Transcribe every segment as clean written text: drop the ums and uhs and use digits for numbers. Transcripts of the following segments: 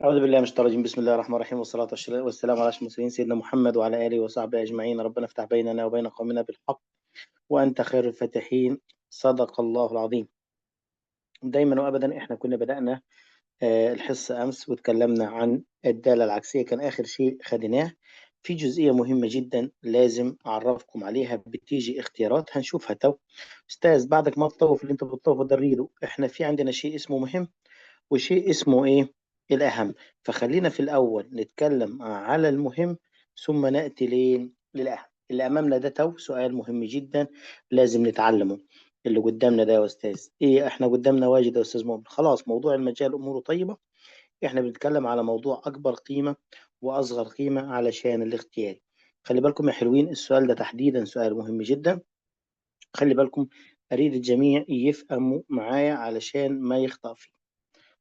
أعوذ بالله من الشيطان الرجيم. بسم الله الرحمن الرحيم، والصلاة والسلام على أشرف المرسلين سيدنا محمد وعلى آله وصحبه أجمعين. ربنا افتح بيننا وبين قومنا بالحق وأنت خير الفاتحين. صدق الله العظيم. دايما وأبدا إحنا كنا بدأنا الحصة أمس وتكلمنا عن الدالة العكسية، كان آخر شيء خدناه. في جزئية مهمة جدا لازم أعرفكم عليها، بتيجي اختيارات هنشوفها تو. أستاذ بعدك ما تطوف اللي أنت بتطوفه ده الريدو، إحنا في عندنا شيء اسمه مهم وشيء اسمه ايه الأهم. فخلينا في الأول نتكلم على المهم ثم نأتي للأهم. اللي أمامنا ده تو سؤال مهم جدا لازم نتعلمه. اللي قدامنا ده يا أستاذ إيه؟ إحنا قدامنا واجد يا أستاذ مؤمن. خلاص موضوع المجال أموره طيبة. إحنا بنتكلم على موضوع أكبر قيمة وأصغر قيمة علشان الاختيار. خلي بالكم يا حلوين، السؤال ده تحديدا سؤال مهم جدا. خلي بالكم، أريد الجميع يفهموا معايا علشان ما يخطأ فيه.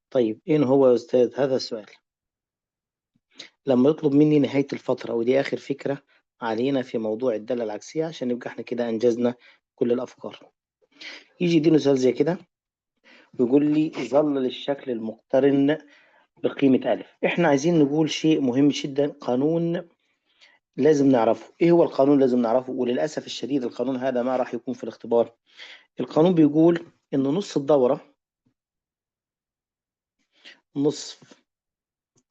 طيب إيه هو يا أستاذ هذا السؤال؟ لما يطلب مني نهاية الفترة، ودي آخر فكرة علينا في موضوع الدالة العكسية عشان يبقى احنا كده أنجزنا كل الأفكار. يجي يديني سؤال زي كده ويقول لي ظل الشكل المقترن بقيمة ألف. احنا عايزين نقول شيء مهم جدا، قانون لازم نعرفه. ايه هو القانون لازم نعرفه؟ وللأسف الشديد القانون هذا ما راح يكون في الاختبار. القانون بيقول إن نص الدورة، نصف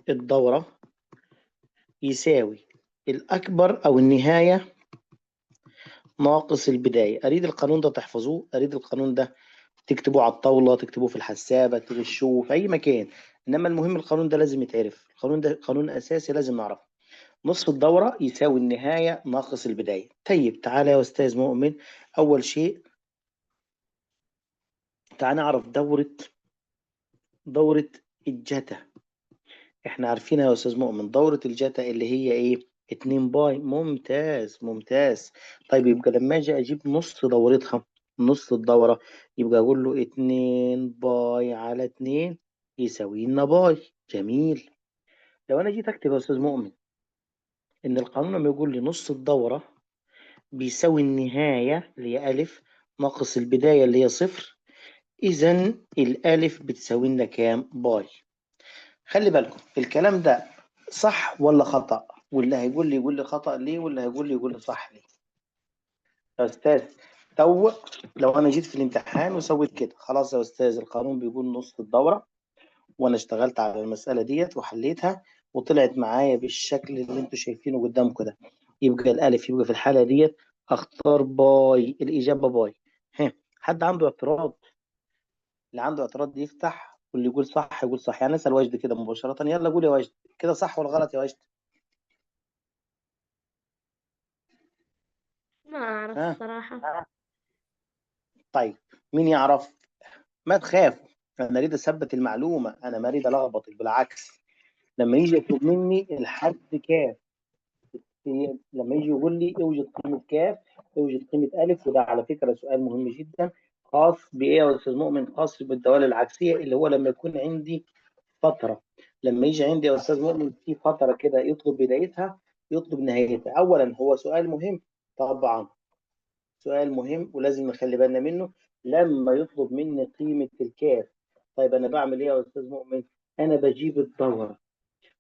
الدورة يساوي الأكبر أو النهاية ناقص البداية. أريد القانون ده تحفظوه، أريد القانون ده تكتبوه على الطاولة، تكتبوه في الحسابة، تغشوه في أي مكان. إنما المهم القانون ده لازم يتعرف، القانون ده قانون أساسي لازم نعرفه. نصف الدورة يساوي النهاية ناقص البداية. طيب تعالى يا أستاذ مؤمن، أول شيء تعالى نعرف دورة الجتا. إحنا عارفينها يا أستاذ مؤمن، دورة الجتا اللي هي إيه؟ 2 باي. ممتاز ممتاز. طيب يبقى لما أجي أجيب نص دورتها، نص الدورة، يبقى أقول له 2 باي على 2 يساوي لنا باي. جميل. لو أنا جيت أكتب يا أستاذ مؤمن إن القانون لما يقول لي نص الدورة بيساوي النهاية اللي هي ألف ناقص البداية اللي هي صفر، إذا الألف بتساوي لنا كام؟ باي. خلي بالكم الكلام ده صح ولا خطأ؟ واللي هيقول لي يقول لي خطأ ليه، واللي هيقول لي يقول لي صح ليه. يا أستاذ تو لو أنا جيت في الامتحان وسويت كده، خلاص يا أستاذ القانون بيقول نص الدورة، وأنا اشتغلت على المسألة ديت وحليتها وطلعت معايا بالشكل اللي انتوا شايفينه قدامكم ده، يبقى الألف يبقى في الحالة ديت أختار باي. الإجابة باي. ها، حد عنده اعتراض؟ اللي عنده اعتراض يفتح، واللي يقول صح يقول صح. يعني نسأل وجد كده مباشرة، يلا قول يا وجد كده صح ولا غلط يا وجد؟ ما أعرف ها؟ الصراحة. طيب مين يعرف؟ ما تخافوا، انا اريد اثبت المعلومه، انا ما اريد الخبط، بالعكس. لما يجي يطلب مني الحد كاف، لما يجي يقول لي اوجد قيمه كاف، اوجد قيمه الف، وده على فكره سؤال مهم جدا خاص بايه يا استاذ مؤمن؟ خاص بالدوال العكسيه، اللي هو لما يكون عندي فتره. لما يجي عندي يا استاذ مؤمن في فتره كده يطلب بدايتها يطلب نهايتها. اولا هو سؤال مهم طبعا، سؤال مهم ولازم نخلي بالنا منه. لما يطلب مني قيمة الكاف، طيب أنا بعمل إيه يا أستاذ مؤمن؟ أنا بجيب الدورة،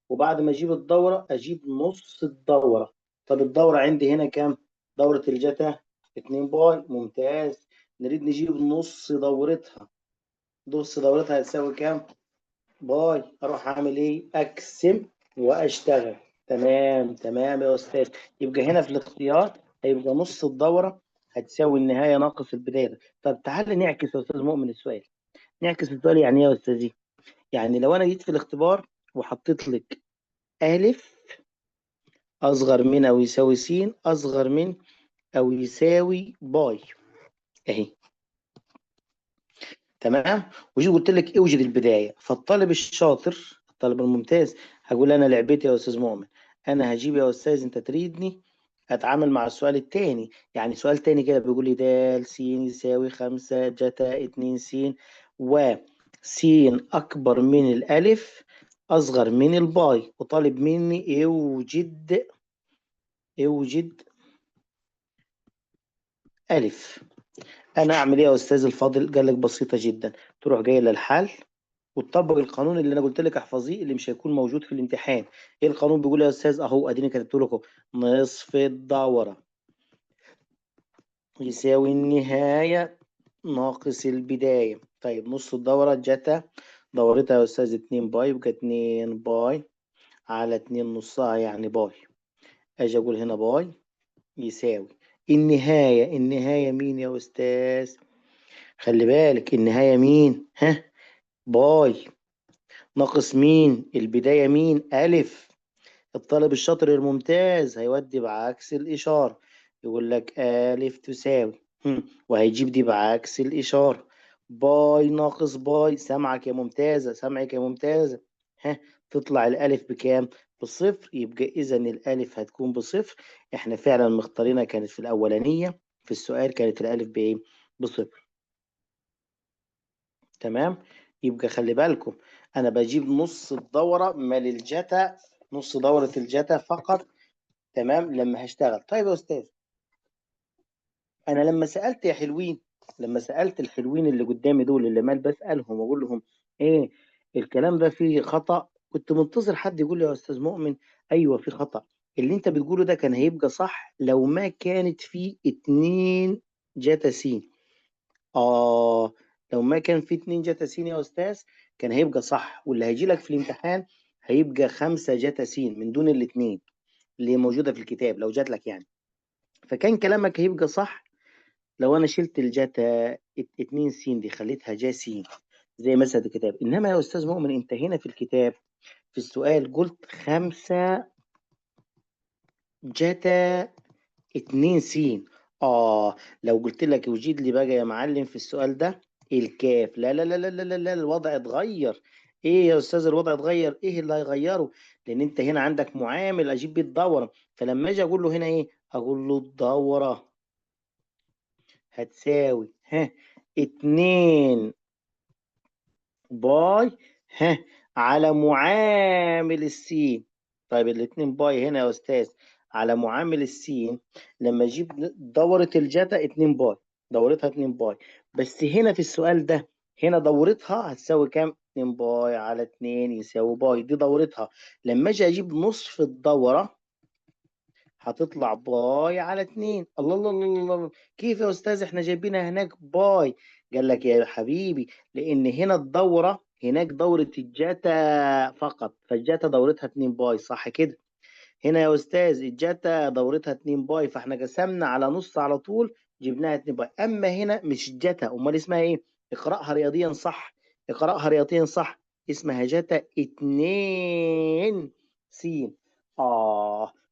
وبعد ما أجيب الدورة أجيب نص الدورة. طب الدورة عندي هنا كام؟ دورة الجتا 2 باي. ممتاز. نريد نجيب نص دورتها، نص دورتها هتساوي كام؟ باي. أروح أعمل إيه؟ أقسم وأشتغل. تمام تمام يا أستاذ. يبقى هنا في الاختيار هيبقى نص الدورة هتساوي النهاية ناقص البداية. طب تعال نعكس يا أستاذ مؤمن السؤال. نعكس السؤال يعني إيه يا أستاذي؟ يعني لو أنا جيت في الاختبار وحطيت لك ألف أصغر من أو يساوي س أصغر من أو يساوي باي أهي، تمام. وجيت قلت لك اوجد البداية، فالطالب الشاطر الطالب الممتاز هقول أنا لعبتي يا أستاذ مؤمن، أنا هجيب يا أستاذ أنت تريدني أتعامل مع السؤال التاني. يعني سؤال تاني كده بيقول لي د س يساوي 5 جتا 2 س، و س أكبر من الألف أصغر من الباي، وطالب مني اوجد ألف. أنا أعمل إيه يا أستاذ الفاضل؟ قال لك بسيطة جدا، تروح جاي للحل وتطبق القانون اللي انا قلت لك احفظيه اللي مش هيكون موجود في الامتحان. ايه القانون بيقول يا استاذ؟ اهو اديني كتبت لكم. نصف الدورة يساوي النهاية ناقص البداية. طيب نص الدورة جتا دورتها يا استاذ 2 باي، يبقى 2 باي على 2 نصها يعني باي. اجي اقول هنا باي يساوي النهاية مين يا استاذ؟ خلي بالك النهاية مين؟ ها؟ باي ناقص مين؟ البداية مين؟ ألف. الطالب الشاطر الممتاز هيودي بعكس الإشارة، يقول لك ألف تساوي وهيجيب دي بعكس الإشارة. باي ناقص باي، سامعك يا ممتازة، سامعك يا ممتازة. ها؟ تطلع الألف بكام؟ بصفر. يبقى إذا الألف هتكون بصفر. إحنا فعلا مختارينها كانت في الأولانية، في السؤال كانت الألف بإيه؟ بصفر. تمام. يبقى خلي بالكم انا بجيب نص الدوره مال الجتا، نص دوره الجتا فقط. تمام لما هشتغل. طيب يا استاذ، انا لما سالت يا حلوين، لما سالت الحلوين اللي قدامي دول اللي مال بسالهم واقول لهم ايه الكلام ده فيه خطا، كنت منتظر حد يقول لي يا استاذ مؤمن ايوه في خطا. اللي انت بتقوله ده كان هيبقى صح لو ما كانت فيه اتنين جتا سين. آه، لو ما كان في اتنين جاتا سين يا أستاذ كان هيبقى صح، واللي هيجي لك في الامتحان هيبقى خمسة جاتا سين من دون الاتنين اللي موجودة في الكتاب لو جات لك يعني. فكان كلامك هيبقى صح لو أنا شلت الجاتا اتنين سين دي خليتها جا سين زي مثلا الكتاب. إنما يا أستاذ مؤمن أنت هنا في الكتاب في السؤال قلت خمسة جاتا اتنين سين. لو قلت لك وجد لي بقى يا معلم في السؤال ده الكاف، لا لا لا لا لا لا لا، الوضع اتغير. ايه يا استاذ الوضع اتغير؟ ايه اللي هيغيره؟ لان انت هنا عندك معامل اجيب بيه الدوره. فلما اجي اقول له هنا ايه؟ اقول له الدوره هتساوي اتنين باي ها على معامل السين. طيب الاتنين باي هنا يا استاذ على معامل السين، لما اجيب دورة الجاتا 2 باي، دورتها 2 باي. بس هنا في السؤال ده هنا دورتها هتساوي كام؟ 2 باي على 2 يساوي باي، دي دورتها. لما اجي اجيب نصف الدورة هتطلع باي على 2. الله الله الله الله الله. كيف يا استاذ احنا جايبينها هناك باي؟ قال لك يا حبيبي لان هنا الدوره هناك دوره الجاتا فقط، فالجاتا دورتها 2 باي صح كده. هنا يا استاذ الجاتا دورتها 2 باي، فاحنا قسمنا على نص على طول جبناها 2 باي. اما هنا مش جاتا، امال اسمها ايه؟ اقراها رياضيا صح، اقراها رياضيا صح. اسمها جاتا 2 س.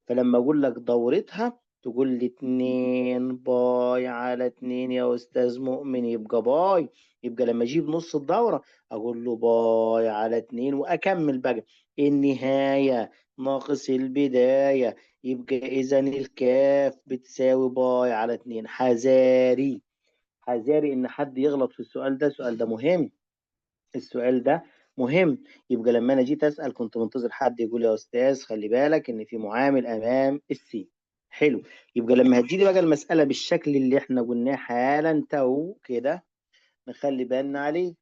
فلما اقول لك دورتها تقول لي 2 باي على 2 يا استاذ مؤمن، يبقى باي. يبقى لما اجيب نص الدوره اقول له باي على 2 واكمل بقى. النهايه ناقص البداية، يبقى إذا الكاف بتساوي باي على 2. حذاري، حذاري إن حد يغلط في السؤال ده، السؤال ده مهم، السؤال ده مهم. يبقى لما أنا جيت أسأل كنت منتظر حد يقول يا أستاذ خلي بالك إن في معامل أمام السين. حلو. يبقى لما هتجيلي بقى المسألة بالشكل اللي إحنا قلناه حالا تو كده نخلي بالنا عليه.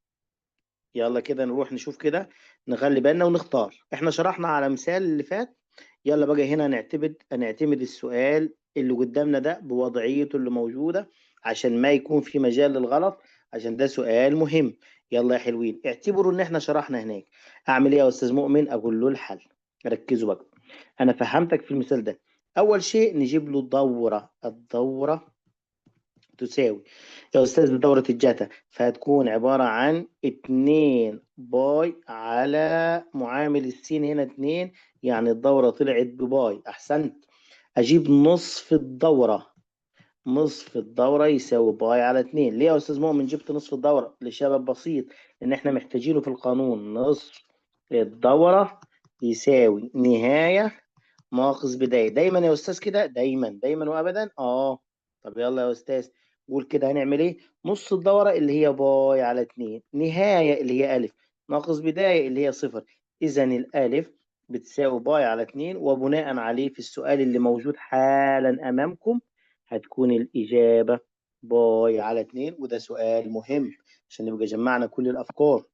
يلا كده نروح نشوف كده، نخلي بالنا ونختار. احنا شرحنا على مثال اللي فات. يلا بقى هنا نعتمد السؤال اللي قدامنا ده بوضعيته اللي موجودة عشان ما يكون في مجال للغلط، عشان ده سؤال مهم. يلا يا حلوين اعتبروا ان احنا شرحنا هناك. اعمل ايه يا استاذ مؤمن؟ اقول له الحل. ركزوا بقى، انا فهمتك في المثال ده. اول شيء نجيب له دورة، الدورة تساوي يا أستاذ دورة الجاتا، فهتكون عبارة عن 2 باي على معامل السين هنا 2، يعني الدورة طلعت بباي. أحسنت. أجيب نصف الدورة، نصف الدورة يساوي باي على 2. ليه يا أستاذ مؤمن جبت نصف الدورة؟ لسبب بسيط، لأن إحنا محتاجينه في القانون. نصف الدورة يساوي نهاية ناقص بداية. دايما يا أستاذ كده، دايما دايما وأبدا. طب يلا يا أستاذ قول كده هنعمل إيه؟ نص الدورة اللي هي باي على 2، نهاية اللي هي ألف، ناقص بداية اللي هي صفر. إذا الألف بتساوي باي على 2، وبناء عليه في السؤال اللي موجود حالا أمامكم هتكون الإجابة باي على 2. وده سؤال مهم عشان نبقى جمعنا كل الأفكار.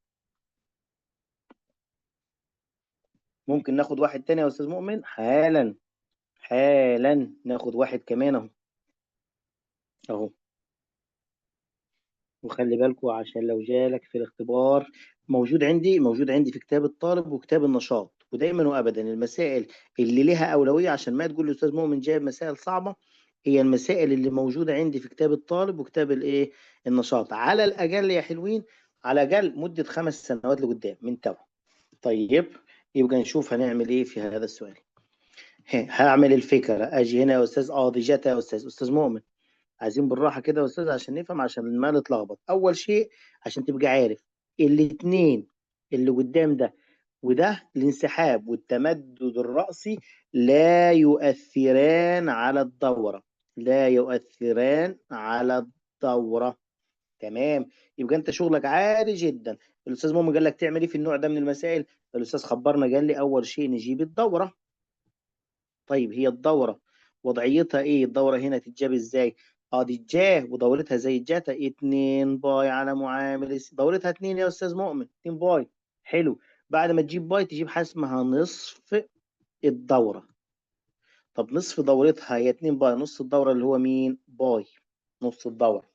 ممكن ناخد واحد تاني يا أستاذ مؤمن؟ حالا حالا ناخد واحد كمان أهو. أهو. وخلي بالكوا عشان لو جالك في الاختبار، موجود عندي في كتاب الطالب وكتاب النشاط، ودايما وابدا المسائل اللي لها اولويه، عشان ما تقول الاستاذ مؤمن جايب مسائل صعبه، هي المسائل اللي موجوده عندي في كتاب الطالب وكتاب الايه، النشاط، على الاقل يا حلوين، على الاقل مده 5 سنوات لقدام من توا. طيب، يبقى نشوف هنعمل ايه في هذا السؤال. هعمل الفكره، اجي هنا يا استاذ، دي جت يا استاذ مؤمن. عايزين بالراحة كده يا أستاذ عشان نفهم، عشان ما نتلخبط. أول شيء عشان تبقى عارف، الاتنين اللي قدام ده وده، الانسحاب والتمدد الرأسي، لا يؤثران على الدورة. لا يؤثران على الدورة. تمام. يبقى أنت شغلك عادي جدا. الأستاذ مؤمن قال لك تعمل إيه في النوع ده من المسائل؟ الأستاذ خبرنا قال لي أول شيء نجيب الدورة. طيب هي الدورة وضعيتها ايه؟ الدورة هنا تتجاب ازاي؟ دي جاه ودورتها زي الجاتا 2 باي على معامل دورتها 2 يا استاذ مؤمن، 2 باي. حلو. بعد ما تجيب باي تجيب حاجة اسمها نصف الدورة. طب نصف دورتها هي 2 باي، نص الدورة اللي هو مين؟ باي. نص الدورة.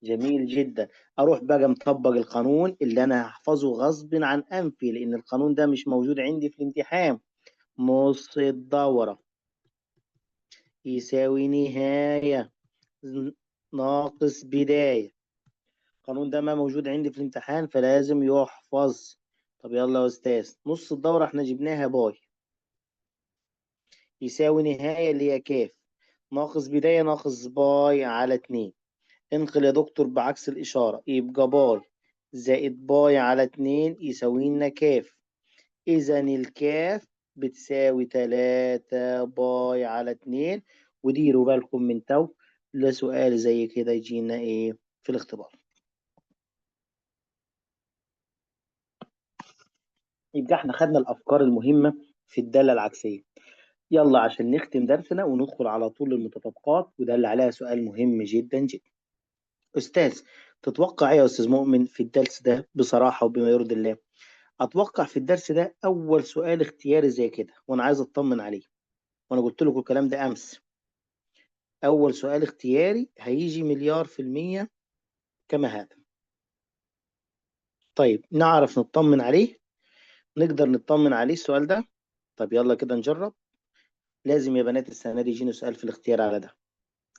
جميل جدا. اروح بقى مطبق القانون اللي انا هحفظه غصب عن انفي، لان القانون ده مش موجود عندي في الامتحان. نص الدورة يساوي نهاية ناقص بداية. القانون ده ما موجود عندي في الامتحان فلازم يحفظ. طب يلا يا أستاذ، نص الدورة احنا جبناها باي، يساوي نهاية اللي هي كاف، ناقص بداية ناقص باي على 2. انقل يا دكتور بعكس الإشارة، يبقى باي زائد باي على 2 يساوي لنا كاف. إذا الكاف بتساوي 3 باي على 2. وديروا بالكم من تو لسؤال زي كده يجينا إيه في الاختبار. يبقى احنا خدنا الأفكار المهمة في الدالة العكسية. يلا عشان نختم درسنا وندخل على طول للمتطابقات، وده اللي عليها سؤال مهم جدا جدا. أستاذ، تتوقع إيه يا أستاذ مؤمن في الدرس ده بصراحة وبما يرضي الله؟ أتوقع في الدرس ده أول سؤال اختياري زي كده، وأنا عايز أطمن عليه، وأنا قلت لكم الكلام ده أمس. أول سؤال اختياري هيجي مليار في المية كما هذا. طيب نعرف نطمن عليه؟ نقدر نطمن عليه السؤال ده؟ طب يلا كده نجرب. لازم يا بنات السنة دي يجيني سؤال في الاختيار على ده.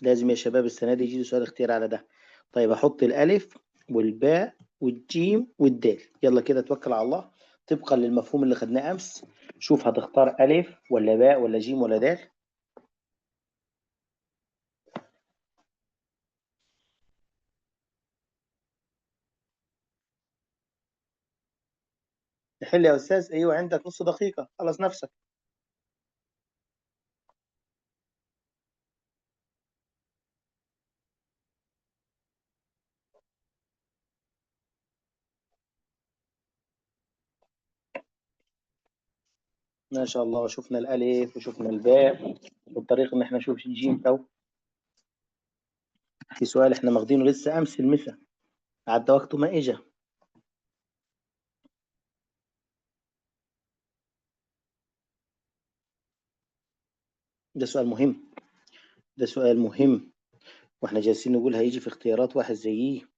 لازم يا شباب السنة دي يجيني سؤال اختيار على ده. طيب أحط الألف والباء والجيم والدال. يلا كده توكل على الله طبقا للمفهوم اللي خدناه أمس. شوف هتختار ألف ولا باء ولا جيم ولا دال؟ تحل يا أستاذ؟ أيوه عندك نص دقيقة، خلص نفسك. ما شاء الله، شفنا الألف وشفنا الباء، والطريق إن إحنا نشوف الجيم تو. في سؤال إحنا ماخدينه لسه أمس المسا، عدى وقته ما إجا. ده سؤال مهم. ده سؤال مهم. وإحنا جالسين نقول هيجي في اختيارات واحد زيه.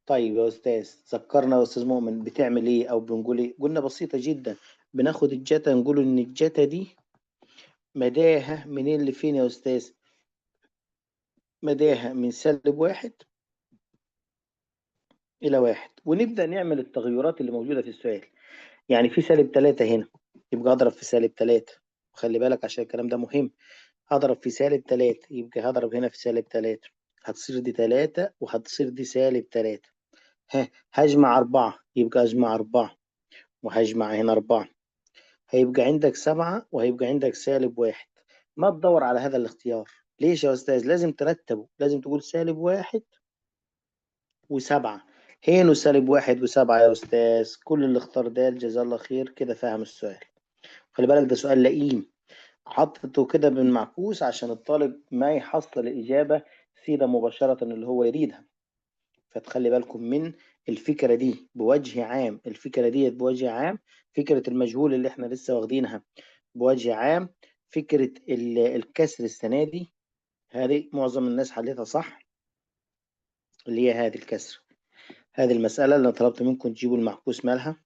طيب يا أستاذ، ذكرنا يا أستاذ مؤمن بتعمل إيه أو بنقول إيه؟ قلنا بسيطة جدا. بناخد الجاتا نقول إن الجاتا دي مداها منين لفين يا أستاذ؟ مداها من -1 إلى 1، ونبدأ نعمل التغيرات اللي موجودة في السؤال. يعني في -3 هنا، يبقى أضرب في -3. وخلي بالك عشان الكلام ده مهم. هضرب في -3 يبقى هضرب هنا في -3. هتصير دي 3 وهتصير دي -3. هجمع 4 يبقى أجمع 4، وهجمع هنا 4. هيبقى عندك 7 وهيبقى عندك -1. ما تدور على هذا الاختيار. ليش يا أستاذ؟ لازم ترتبه، لازم تقول -1 و7. هنا -1 و7 يا أستاذ. كل اللي اختار ده جزاه الله خير كده فاهم السؤال. خلي بالك ده سؤال لئيم، حطته كده بالمعكوس عشان الطالب ما يحصل الإجابة سيدة مباشرة اللي هو يريدها. فتخلي بالكم من الفكرة دي بوجه عام، الفكرة دي بوجه عام، فكرة المجهول اللي احنا لسه واخدينها بوجه عام، فكرة الكسر السنة دي هذه معظم الناس حلتها صح، اللي هي هذه الكسر. هذه المسألة اللي أنا طلبت منكم تجيبوا المعكوس مالها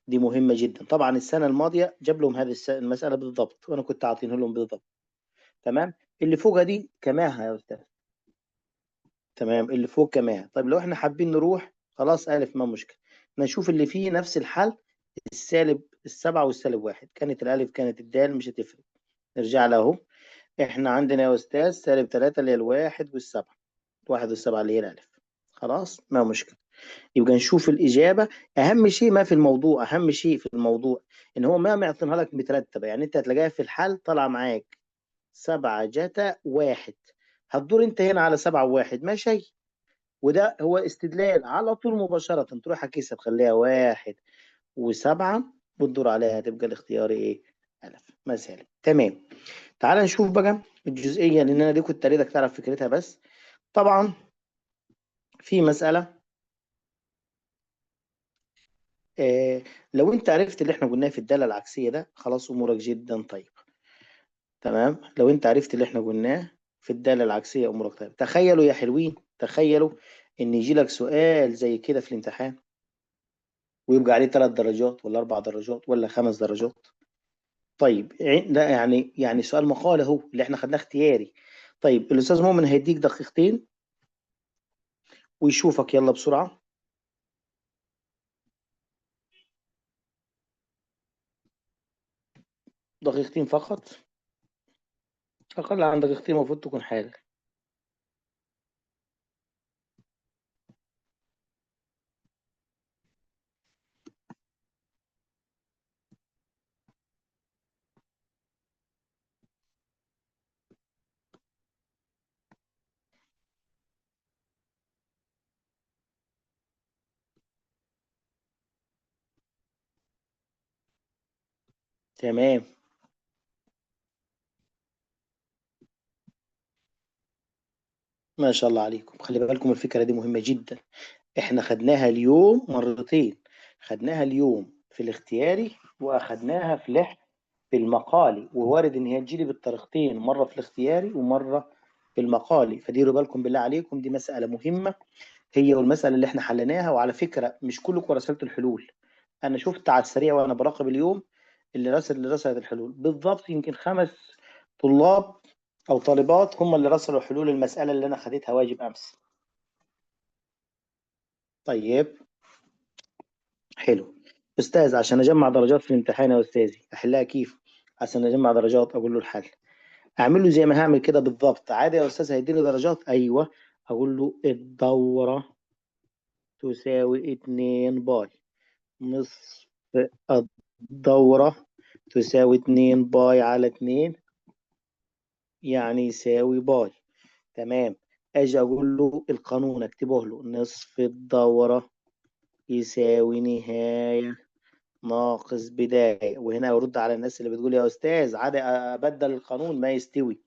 دي مهمة جدا. طبعا السنة الماضية جاب لهم هذه المسألة بالضبط، وأنا كنت عاطينه لهم بالضبط. تمام. اللي فوقها دي كماها يا أستاذ. تمام، اللي فوق كماها. طيب لو احنا حابين نروح خلاص ألف ما مشكلة، نشوف اللي فيه نفس الحل. السالب السبعة والسالب واحد، كانت الألف كانت الدال مش هتفرق. نرجع له اهو. احنا عندنا يا أستاذ سالب تلاتة اللي هي الواحد والسبعة، واحد والسبعة اللي هي الألف. خلاص ما مشكلة. يبقى نشوف الإجابة. أهم شيء ما في الموضوع، أهم شيء في الموضوع إن هو ما معطينها لك مترتبة، يعني أنت هتلاقيها في الحل طالعة معاك سبعة جتا واحد، هتدور أنت هنا على سبعة وواحد ما شيء، وده هو استدلال على طول مباشرة. تروح عكسها تخليها واحد وسبعة وتدور عليها، تبقى الاختيار إيه؟ ألف. مسألة تمام. تعال نشوف بقى الجزئية، لأن أنا دي كنت أريدك تعرف فكرتها بس. طبعا في مسألة لو انت عرفت اللي احنا قلناه في الدالة العكسية ده خلاص امورك جدا طيب. تمام، لو انت عرفت اللي احنا قلناه في الدالة العكسية امورك طيب. تخيلوا يا حلوين، تخيلوا ان يجي لك سؤال زي كده في الامتحان ويبقى عليه 3 درجات ولا 4 درجات ولا 5 درجات. طيب لا يعني سؤال مقالة اهو اللي احنا خدناه اختياري. طيب الاستاذ مؤمن هيديك دقيقتين ويشوفك، يلا بسرعة. دقيقتين فقط، اقل عن دقيقتين المفروض تكون حاجة. تمام. ما شاء الله عليكم، خلي بالكم الفكرة دي مهمة جدا. احنا خدناها اليوم مرتين، خدناها اليوم في الاختياري واخدناها في المقالي، ووارد ان هي تجيلي بالطريقتين، مرة في الاختياري ومرة في المقالي. فديروا بالكم بالله عليكم، دي مسألة مهمة هي والمسألة اللي احنا حليناها. وعلى فكرة مش كلكم رسلت الحلول، انا شفت على السريع وانا براقب اليوم اللي رسلت الحلول بالضبط يمكن 5 طلاب او طالبات هم اللي رسلوا حلول المسألة اللي انا خدتها واجب امس. طيب حلو. استاذ عشان اجمع درجات في الامتحان يا استاذي احلها كيف؟ عشان اجمع درجات اقول له الحل اعمل له زي ما هعمل كده بالضبط عادي يا استاذ هيديني درجات؟ ايوه. اقول له الدورة تساوي 2 باي نصف الدورة تساوي 2 باي على 2، يعني يساوي باي. تمام. اجي اقول له القانون اكتبه له نصف الدورة يساوي نهاية ناقص بداية. وهنا يرد على الناس اللي بتقول يا أستاذ عادي أبدل القانون ما يستوي.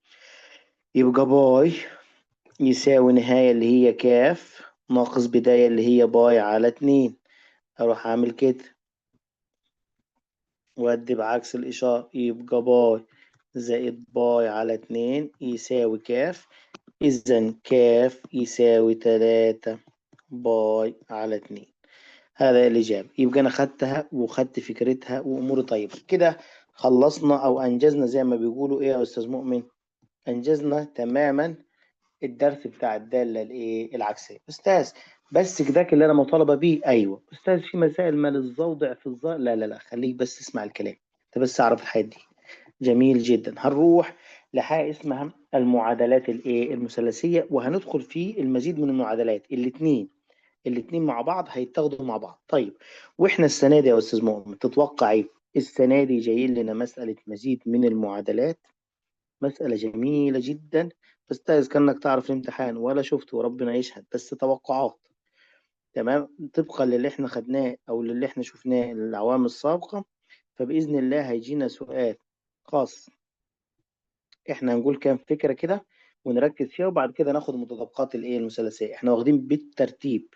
يبقى باي يساوي نهاية اللي هي كاف ناقص بداية اللي هي باي على 2. أروح أعمل كده وأدي بعكس الإشارة، يبقى باي زائد باي على 2 يساوي كاف. إذا كاف يساوي 3 باي على 2. هذا الإجابة. يبقى أنا خدتها وخدت فكرتها وأموري طيبة كده. خلصنا أو أنجزنا زي ما بيقولوا إيه يا أستاذ مؤمن؟ أنجزنا تماما الدرس بتاع الدالة الإيه العكسية. أستاذ بس كده اللي أنا مطالبة بيه؟ أيوه أستاذ. في مسائل ما للزوضع في الظاهر؟ لا لا لا، خليك بس اسمع الكلام أنت بس أعرف الحاجات دي. جميل جدا. هنروح لحاجة اسمها المعادلات الإيه المثلثية، وهندخل في المزيد من المعادلات. الاتنين مع بعض هيتاخدوا مع بعض. طيب واحنا السنه دي يا استاذ مؤمن تتوقع ايه؟ السنه دي جايين لنا مساله مزيد من المعادلات، مساله جميله جدا. بس تايز كانك تعرف الامتحان ولا شفته وربنا يشهد، بس توقعات. تمام، طبقا للي احنا خدناه او للي احنا شفناه العوام السابقه. فباذن الله هيجينا سؤال خاص، احنا هنقول كام فكره كده ونركز فيها، وبعد كده ناخد متطابقات الايه المثلثيه. احنا واخدين بالترتيب،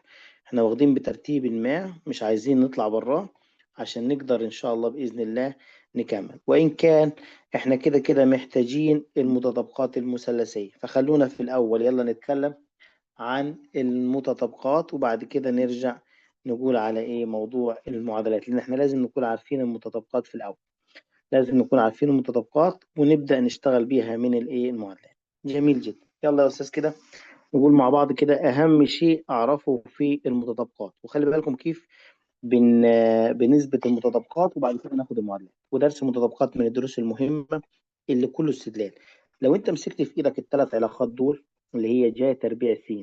احنا واخدين بترتيب ما، مش عايزين نطلع براه عشان نقدر ان شاء الله بإذن الله نكمل. وإن كان احنا كده كده محتاجين المتطابقات المثلثية، فخلونا في الأول يلا نتكلم عن المتطابقات، وبعد كده نرجع نقول على ايه موضوع المعادلات، لان احنا لازم نكون عارفين المتطابقات في الاول. لازم نكون عارفين المتطابقات ونبدأ نشتغل بيها من الايه المعادلات. جميل جدا. يلا يا استاذ كده نقول مع بعض كده اهم شيء اعرفه في المتطابقات، وخلي بالكم كيف بنسبة المتطابقات، وبعد كده ناخد المعادلات. ودرس المتطابقات من الدروس المهمة اللي كله استدلال. لو انت مسكت في ايدك الثلاث علاقات دول، اللي هي جا تربيع س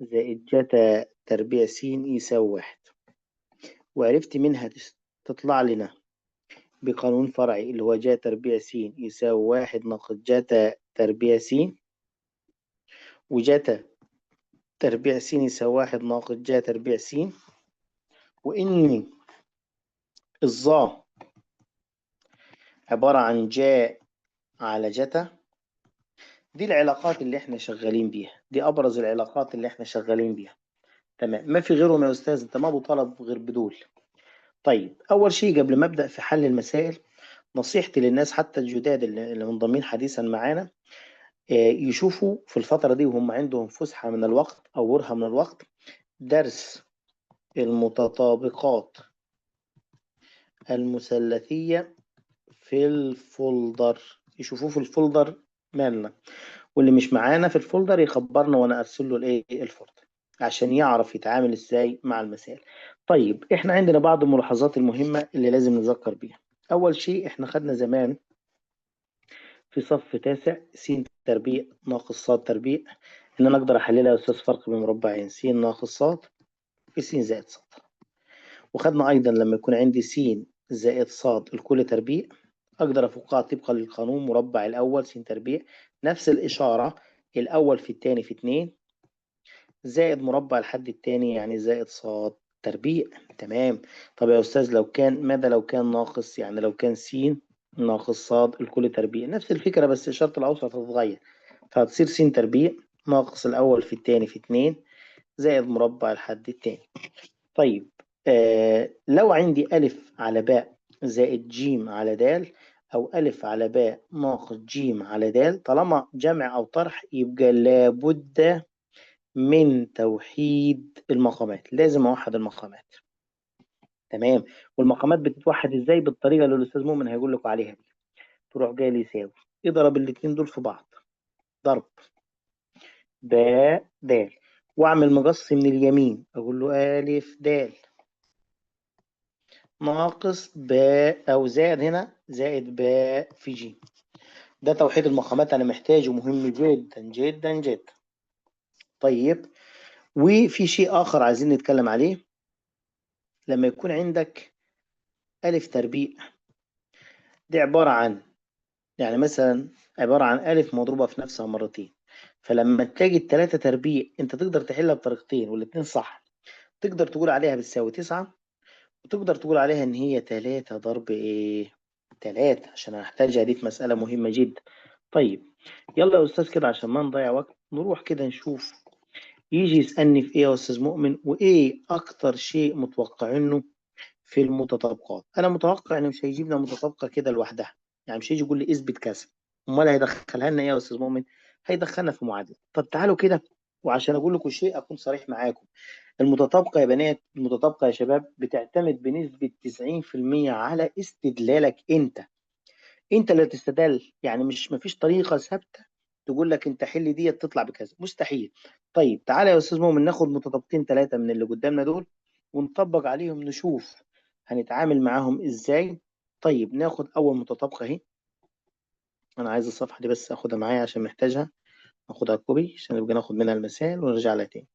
زائد جتا تربيع س يساوي واحد، وعرفت منها تطلع لنا بقانون فرعي اللي هو جا تربيع س يساوي واحد ناقص جتا تربيع س، وجتا تربيع س يساوي واحد ناقص جا تربيع س، وإن الظا عبارة عن جا على جتا. دي العلاقات اللي احنا شغالين بيها، دي أبرز العلاقات اللي احنا شغالين بيها. تمام، ما في غيرهم يا أستاذ، أنت ما بطلب غير بدول. طيب أول شيء قبل ما أبدأ في حل المسائل، نصيحتي للناس حتى الجداد اللي منضمين حديثا معانا، يشوفوا في الفترة دي وهم عندهم فسحة من الوقت أو ورهة من الوقت درس المتطابقات المثلثية في الفولدر. يشوفوه في الفولدر مالنا، واللي مش معانا في الفولدر يخبرنا وانا ارسل له الايه الفولدر عشان يعرف يتعامل ازاي مع المسائل. طيب احنا عندنا بعض الملاحظات المهمة اللي لازم نذكر بيها. اول شيء احنا خدنا زمان في صف تاسع س تربيع ناقص ص تربيع، ان انا اقدر احللها يا استاذ فرق بمربعين س ناقص ص في س زائد ص. وخدنا ايضا لما يكون عندي س زائد ص الكل تربيع، اقدر افكها طبقا للقانون مربع الاول س تربيع نفس الاشاره، الاول في الثاني في 2 زائد مربع الحد الثاني يعني زائد ص تربيع. تمام. طب يا استاذ لو كان ماذا لو كان ناقص، يعني لو كان س ناقص ص الكل تربيع، نفس الفكره بس اشاره الاوسط هتتغير، فهتصير س تربيع ناقص الاول في الثاني في 2 زائد مربع الحد الثاني. طيب لو عندي ألف على باء زائد جيم على دال، أو ألف على باء ناقص جيم على دال، طالما جمع أو طرح يبقى لابد من توحيد المقامات، لازم أوحد المقامات. تمام. والمقامات بتتوحد إزاي؟ بالطريقة اللي الأستاذ مؤمن هيقول لكم عليها دي. تروح جاي لي يساوي، اضرب الاتنين دول في بعض، ضرب باء دال، واعمل مقص من اليمين اقول له ألف دال ناقص باء أو زائد هنا زائد باء في جيم. ده توحيد المقامات أنا محتاجه، مهم جدا جدا جدا. طيب وفي شيء آخر عايزين نتكلم عليه. لما يكون عندك ألف تربيع، دي عبارة عن، يعني مثلا عبارة عن ألف مضروبة في نفسها مرتين، فلما تلاقي التلاتة تربيع أنت تقدر تحلها بطريقتين والاتنين صح. تقدر تقول عليها بتساوي 9، وتقدر تقول عليها إن هي 3 ضرب إيه؟ 3، عشان هحتاجها دي في مسألة مهمة جدا. طيب يلا يا أستاذ كده عشان ما نضيع وقت نروح كده نشوف يجي يسألني في إيه يا أستاذ مؤمن، وإيه أكتر شيء متوقعينه في المتطابقات. أنا متوقع إنه مش هيجيب لنا متطابقة كده لوحدها، يعني مش هيجي يقول لي اثبت كذا، أمال هيدخلها لنا إيه يا أستاذ مؤمن؟ هيدخلنا في معادلة. طب تعالوا كده، وعشان أقول لكم شيء أكون صريح معاكم، المتطابقة يا بنات، المتطابقة يا شباب بتعتمد بنسبة 90% على استدلالك أنت. أنت اللي تستدل، يعني مش مفيش طريقة ثابتة تقول لك أنت حل دي تطلع بكذا، مستحيل. طيب تعالى يا أستاذ مؤمن ناخد متطابقين ثلاثة من اللي قدامنا دول ونطبق عليهم نشوف هنتعامل معاهم إزاي. طيب ناخد أول متطابقة أهي. أنا عايز الصفحة دي بس أخدها معايا عشان محتاجها، أخدها كوبي عشان نبقى ناخد منها المثال ونرجع لها تاني.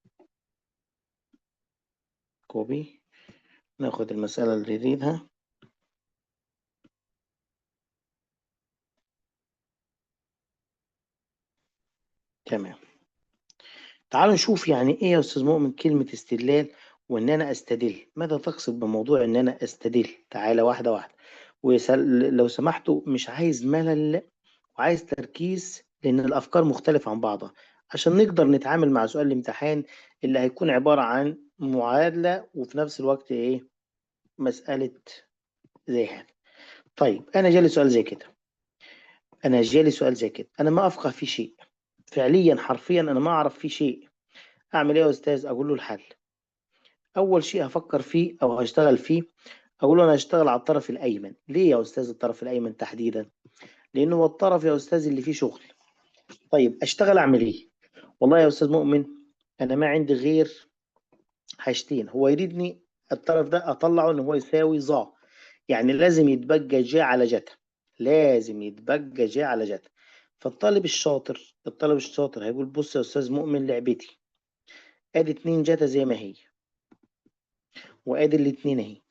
كوبي، ناخد المسألة اللي نريدها. تمام. تعالوا نشوف يعني ايه يا استاذ مؤمن كلمة استدلال، وان انا استدل. ماذا تقصد بموضوع ان انا استدل؟ تعالى واحدة واحدة، ولو سمحتوا مش عايز ملل وعايز تركيز، لان الافكار مختلفة عن بعضها عشان نقدر نتعامل مع سؤال الامتحان اللي هيكون عبارة عن معادلة وفي نفس الوقت إيه مسألة زي هذا. طيب أنا جالي سؤال زي كده، أنا ما أفقه في شيء فعليا حرفيا، أنا ما أعرف فيه شيء. أعمل إيه يا أستاذ؟ أقول له الحل. أول شيء هفكر فيه أو هشتغل فيه، أقول له أنا هشتغل على الطرف الأيمن. ليه يا أستاذ الطرف الأيمن تحديدا؟ لأنه هو الطرف يا أستاذ اللي فيه شغل. طيب أشتغل أعمل إيه؟ والله يا أستاذ مؤمن أنا ما عندي غير حاجتين. هو يريدني الطرف ده أطلعه إن هو يساوي ظا، يعني لازم يتبقى جا على جتا، لازم يتبقى جا على جتا. الطالب الشاطر هيقول بص يا أستاذ مؤمن لعبتي، ادي 2 جتا زي ما هي، وادي الاتنين اهي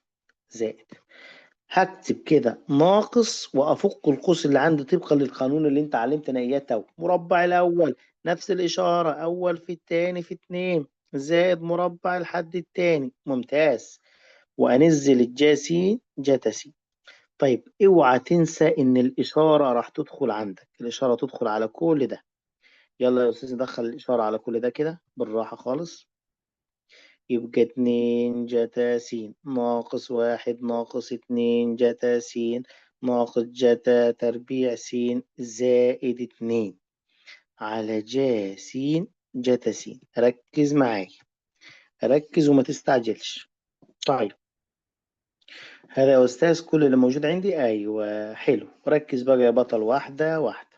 زائد. هكتب كده ناقص وافك القوس اللي عندي طبقا للقانون اللي انت علمتنا اياه تو. مربع الاول نفس الاشاره، اول في التاني في 2 زائد مربع الحد التاني. ممتاز. وانزل الجاسين جتسي. طيب اوعى تنسى ان الاشاره راح تدخل عندك، الاشاره تدخل على كل ده. يلا يا استاذ ندخل الاشاره على كل ده كده بالراحه خالص. يبقى 2 جتا س ناقص 1 ناقص 2 جتا س ناقص جتا تربيع س زائد 2 على جا س جتا س. ركز معايا، ركز وما تستعجلش. طيب هذا يا أستاذ كل اللي موجود عندي. أيوة حلو، ركز بقى يا بطل. واحدة واحدة.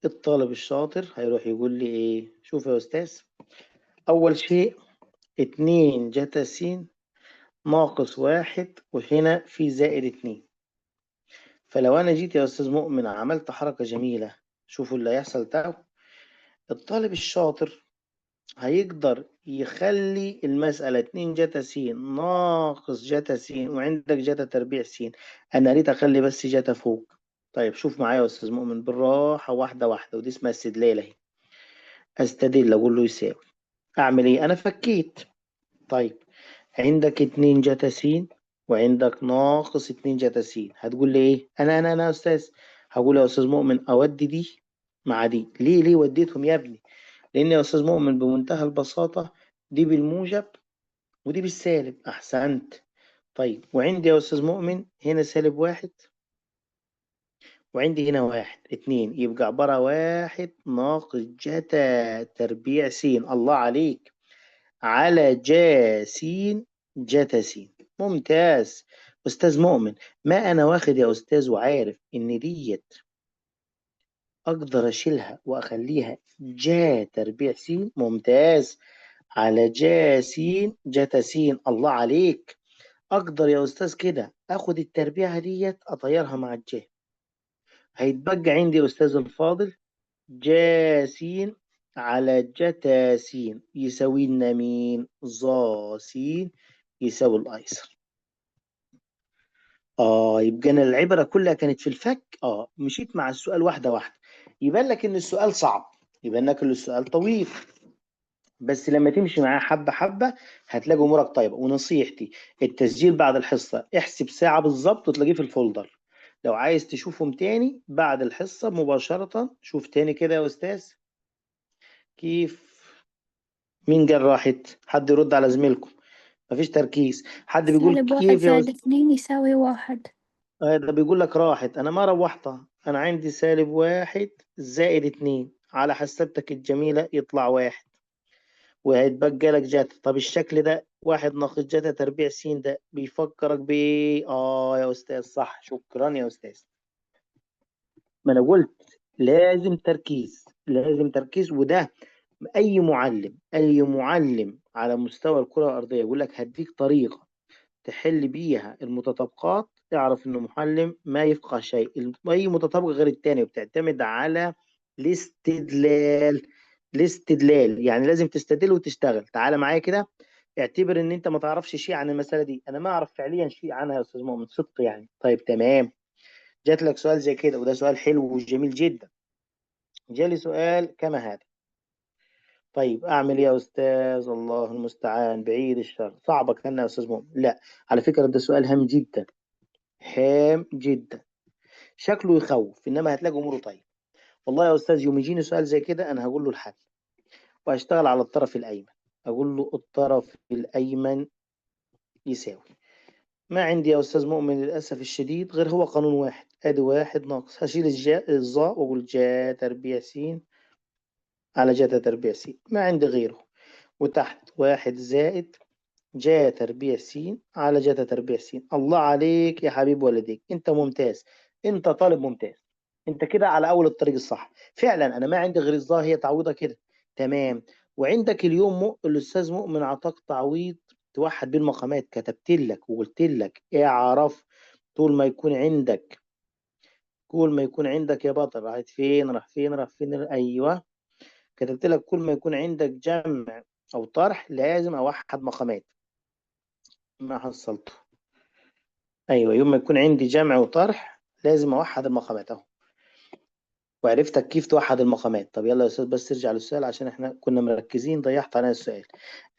الطالب الشاطر هيروح يقول لي إيه؟ شوف يا أستاذ، أول شيء 2 جتا س ناقص 1 وهنا في زائد 2. فلو أنا جيت يا أستاذ مؤمن عملت حركة جميلة، شوفوا اللي هيحصل ده. الطالب الشاطر هيقدر يخلي المسألة 2 جتا س ناقص جتا س وعندك جتا تربيع س. أنا ريت أخلي بس جتا فوق. طيب شوف معايا يا أستاذ مؤمن بالراحة، واحدة واحدة، ودي اسمها استدلال أهي. أستدل أقول له يساوي. أعمل إيه؟ أنا فكيت. طيب عندك 2 جتا س وعندك ناقص 2 جتا س، هتقول لي ايه؟ انا يا استاذ هقول يا استاذ مؤمن اودي دي مع دي. ليه وديتهم يا ابني؟ لان يا استاذ مؤمن بمنتهى البساطة دي بالموجب ودي بالسالب. احسنت. طيب وعندي يا استاذ مؤمن هنا سالب 1 وعندي هنا 1 2، يبقى عبارة 1 ناقص جتا تربيع س. الله عليك. على جاسين جتاسين. ممتاز. أستاذ مؤمن ما أنا واخد يا أستاذ وعارف إن ديت أقدر أشيلها وأخليها جا تربيع سين. ممتاز. على جاسين جتاسين. الله عليك. أقدر يا أستاذ كده أخد التربيعة ديت أطيرها مع الجا، هيتبقى عندي يا أستاذ الفاضل جاسين على جتاسين يساوي لنا مين؟ ظاسين يساوي الأيسر. يبقى أنا العبرة كلها كانت في الفك. مشيت مع السؤال واحدة واحدة. يبان لك إن السؤال صعب، يبان لك إن السؤال طويل، بس لما تمشي معاه حبة حبة هتلاقي أمورك طيبة. ونصيحتي التسجيل بعد الحصة احسب ساعة بالظبط وتلاقيه في الفولدر. لو عايز تشوفهم تاني بعد الحصة مباشرة شوف تاني كده يا أستاذ. كيف؟ مين قال راحت؟ حد يرد على زميلكم. مفيش تركيز. حد بيقول -1 كيف يا زائد أستاذ؟ 2 يساوي 1. ده بيقول لك راحت. أنا ما روحتها، أنا عندي -1 زائد 2 على حسبتك الجميلة يطلع 1 وهيتبقى لك جتا. طب الشكل ده 1 ناقص جتا تربيع س ده بيفكرك بإيه؟ يا أستاذ صح، شكرا يا أستاذ. ما أنا قلت لازم تركيز، لازم تركيز. وده أي معلم على مستوى الكرة الأرضية يقول لك هديك طريقة تحل بيها المتطابقات، اعرف إنه معلم ما يفقه شيء. أي متطابق غير التاني وبتعتمد على الاستدلال. الاستدلال يعني لازم تستدل وتشتغل. تعالى معايا كده، اعتبر إن أنت ما تعرفش شيء عن المسألة دي. أنا ما أعرف فعليا شيء عنها يا أستاذ مؤمن، صدق يعني. طيب تمام. جات لك سؤال زي كده وده سؤال حلو وجميل جدا. جالي سؤال كما هذا. طيب اعمل ايه يا استاذ؟ الله المستعان، بعيد الشر. صعبة كان يا استاذ مؤمن؟ لا على فكرة ده سؤال هام جدا، هام جدا، شكله يخوف انما هتلاقي اموره طيب. والله يا استاذ يوم يجيني سؤال زي كده انا هقول له الحل وهشتغل على الطرف الايمن. أقول له الطرف الأيمن يساوي. ما عندي يا أستاذ مؤمن للأسف الشديد غير هو قانون واحد، أدي واحد ناقص، هشيل الظاء وأقول جا تربيع س على جا تربيع س، ما عندي غيره. وتحت واحد زائد جا تربيع س على جا تربيع س. الله عليك يا حبيب والديك، أنت ممتاز، أنت طالب ممتاز، أنت كده على أول الطريق الصح. فعلا أنا ما عندي غير الظاهر، هي تعويضة كده. تمام. وعندك اليوم الأستاذ مؤمن عطاك تعويض توحد بين المقامات، كتبت لك وقلت لك اعرف طول ما يكون عندك، كل ما يكون عندك يا بطل، راحت فين راح فين راح فين، أيوه كتبت لك كل ما يكون عندك جمع أو طرح لازم أوحد مقامات. ما حصلته. ايوه يوم ما يكون عندي جمع وطرح لازم اوحد المقامات اهو، وعرفتك كيف توحد المقامات. طب يلا يا استاذ بس ارجع للسؤال عشان احنا كنا مركزين، ضيعت علينا السؤال.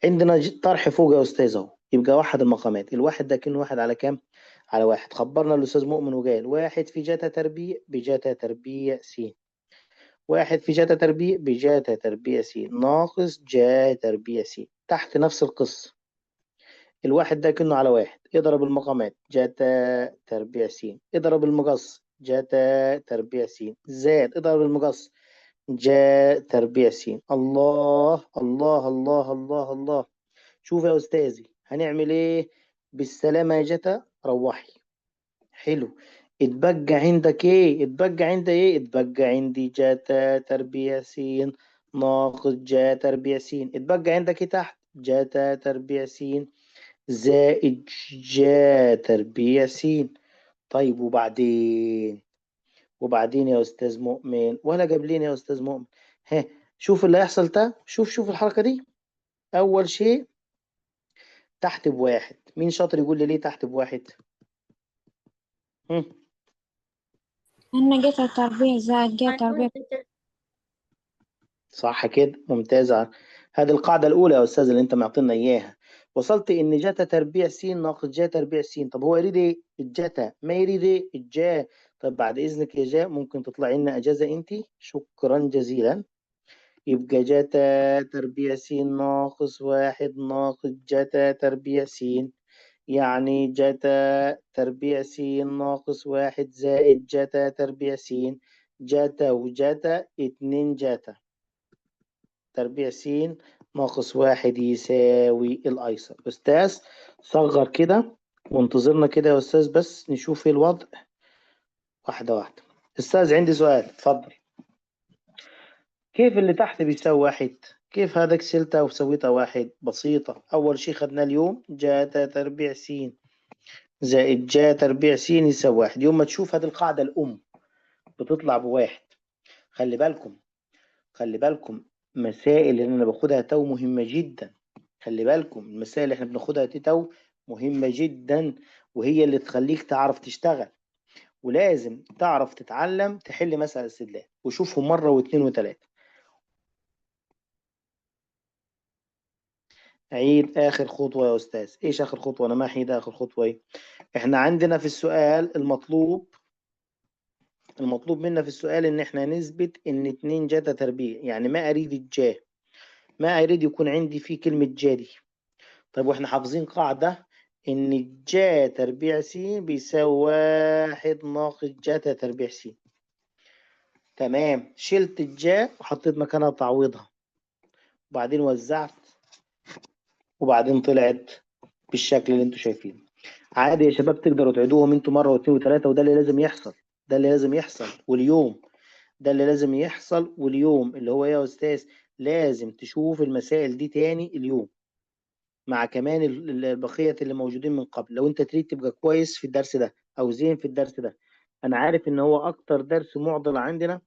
عندنا طرح فوق يا استاذ اهو، يبقى وحد المقامات. الواحد ده كأنه واحد على كام؟ على واحد. خبرنا الاستاذ مؤمن وقال واحد في جاتا تربيع بجاتا تربيع س، واحد في جاتا تربيع بجاتا تربيع س ناقص جا تربيع س. تحت نفس القصة، الواحد ده كأنه على واحد، اضرب المقامات جاتا تربيع س، اضرب المقص جاتا تربيع س، زائد اضرب المقص جا تربيع س. الله الله الله الله الله. شوف يا أستاذي هنعمل ايه؟ بالسلامة يا جتا روحي. حلو. اتبقى عندك ايه؟ اتبقى عندي ايه؟ اتبقى عندي جاتا تربيع س ناقص جا تربيع س. اتبقى عندك ايه تحت؟ جاتا تربيع س زائد جا تربيع س. طيب وبعدين؟ وبعدين يا أستاذ مؤمن ولا قبلين يا أستاذ مؤمن؟ ها، شوف اللي هيحصل ده، شوف الحركة دي. أول شيء تحت بواحد، مين شاطر يقول لي ليه تحت بواحد؟ هم؟ أنا جت التربيع زائد جت تربيع. صح كده، ممتاز. هذه القاعدة الأولى يا أستاذ اللي أنت معطينا إياها. وصلت إن جتا تربيع س ناقص جا تربيع س. طب هو يريد إيه؟ الجتا، ما يريد إيه؟ الجا. طب بعد إذنك يا جا ممكن تطلعي لنا أجازة أنت؟ شكرا جزيلا. يبقى جتا تربيع س ناقص واحد ناقص جتا تربيع س، يعني جتا تربيع س ناقص واحد زائد جتا تربيع س. جتا وجتا اتنين جتا تربيع س ناقص واحد يساوي الأيسر. أستاذ صغر كده وانتظرنا كده يا أستاذ بس نشوف ايه الوضع واحدة واحدة. أستاذ عندي سؤال، اتفضل. كيف اللي تحت بيساوي واحد؟ كيف هذاك شلتها وسويتها واحد؟ بسيطة. أول شيء خدناه اليوم جاتا تربيع س زائد جا تربيع س يساوي واحد. يوم ما تشوف هذه القاعدة الأم بتطلع بواحد. خلي بالكم، خلي بالكم، مسائل اللي أنا باخدها تو مهمة جدا. خلي بالكم المسائل اللي احنا بناخدها دي تو مهمة جدا، وهي اللي تخليك تعرف تشتغل، ولازم تعرف تتعلم تحل مسألة استدلال وشوفهم مرة واثنين وثلاثة. عيد آخر خطوة يا أستاذ. إيش آخر خطوة؟ أنا ما حيد آخر خطوة إيه؟ إحنا عندنا في السؤال المطلوب منا في السؤال إن إحنا نثبت إن اتنين جاتا تربيع، يعني ما أريد الجا، ما أريد يكون عندي فيه كلمة جا دي. طيب واحنا حافظين قاعدة إن جا تربيع س بيساوي واحد ناقص جاتا تربيع س. تمام، شلت الجا وحطيت مكانها تعويضها، وبعدين وزعت، وبعدين طلعت بالشكل اللي انتوا شايفينه. عادي يا شباب، تقدروا تعيدوهم انتوا مرة واثنين وثلاثة، وده اللي لازم يحصل، ده اللي لازم يحصل واليوم، ده اللي لازم يحصل واليوم اللي هو يا أستاذ لازم تشوف المسائل دي تاني اليوم مع كمان البقية اللي موجودين من قبل، لو انت تريد تبقى كويس في الدرس ده او زين في الدرس ده. انا عارف ان هو اكتر درس معضل عندنا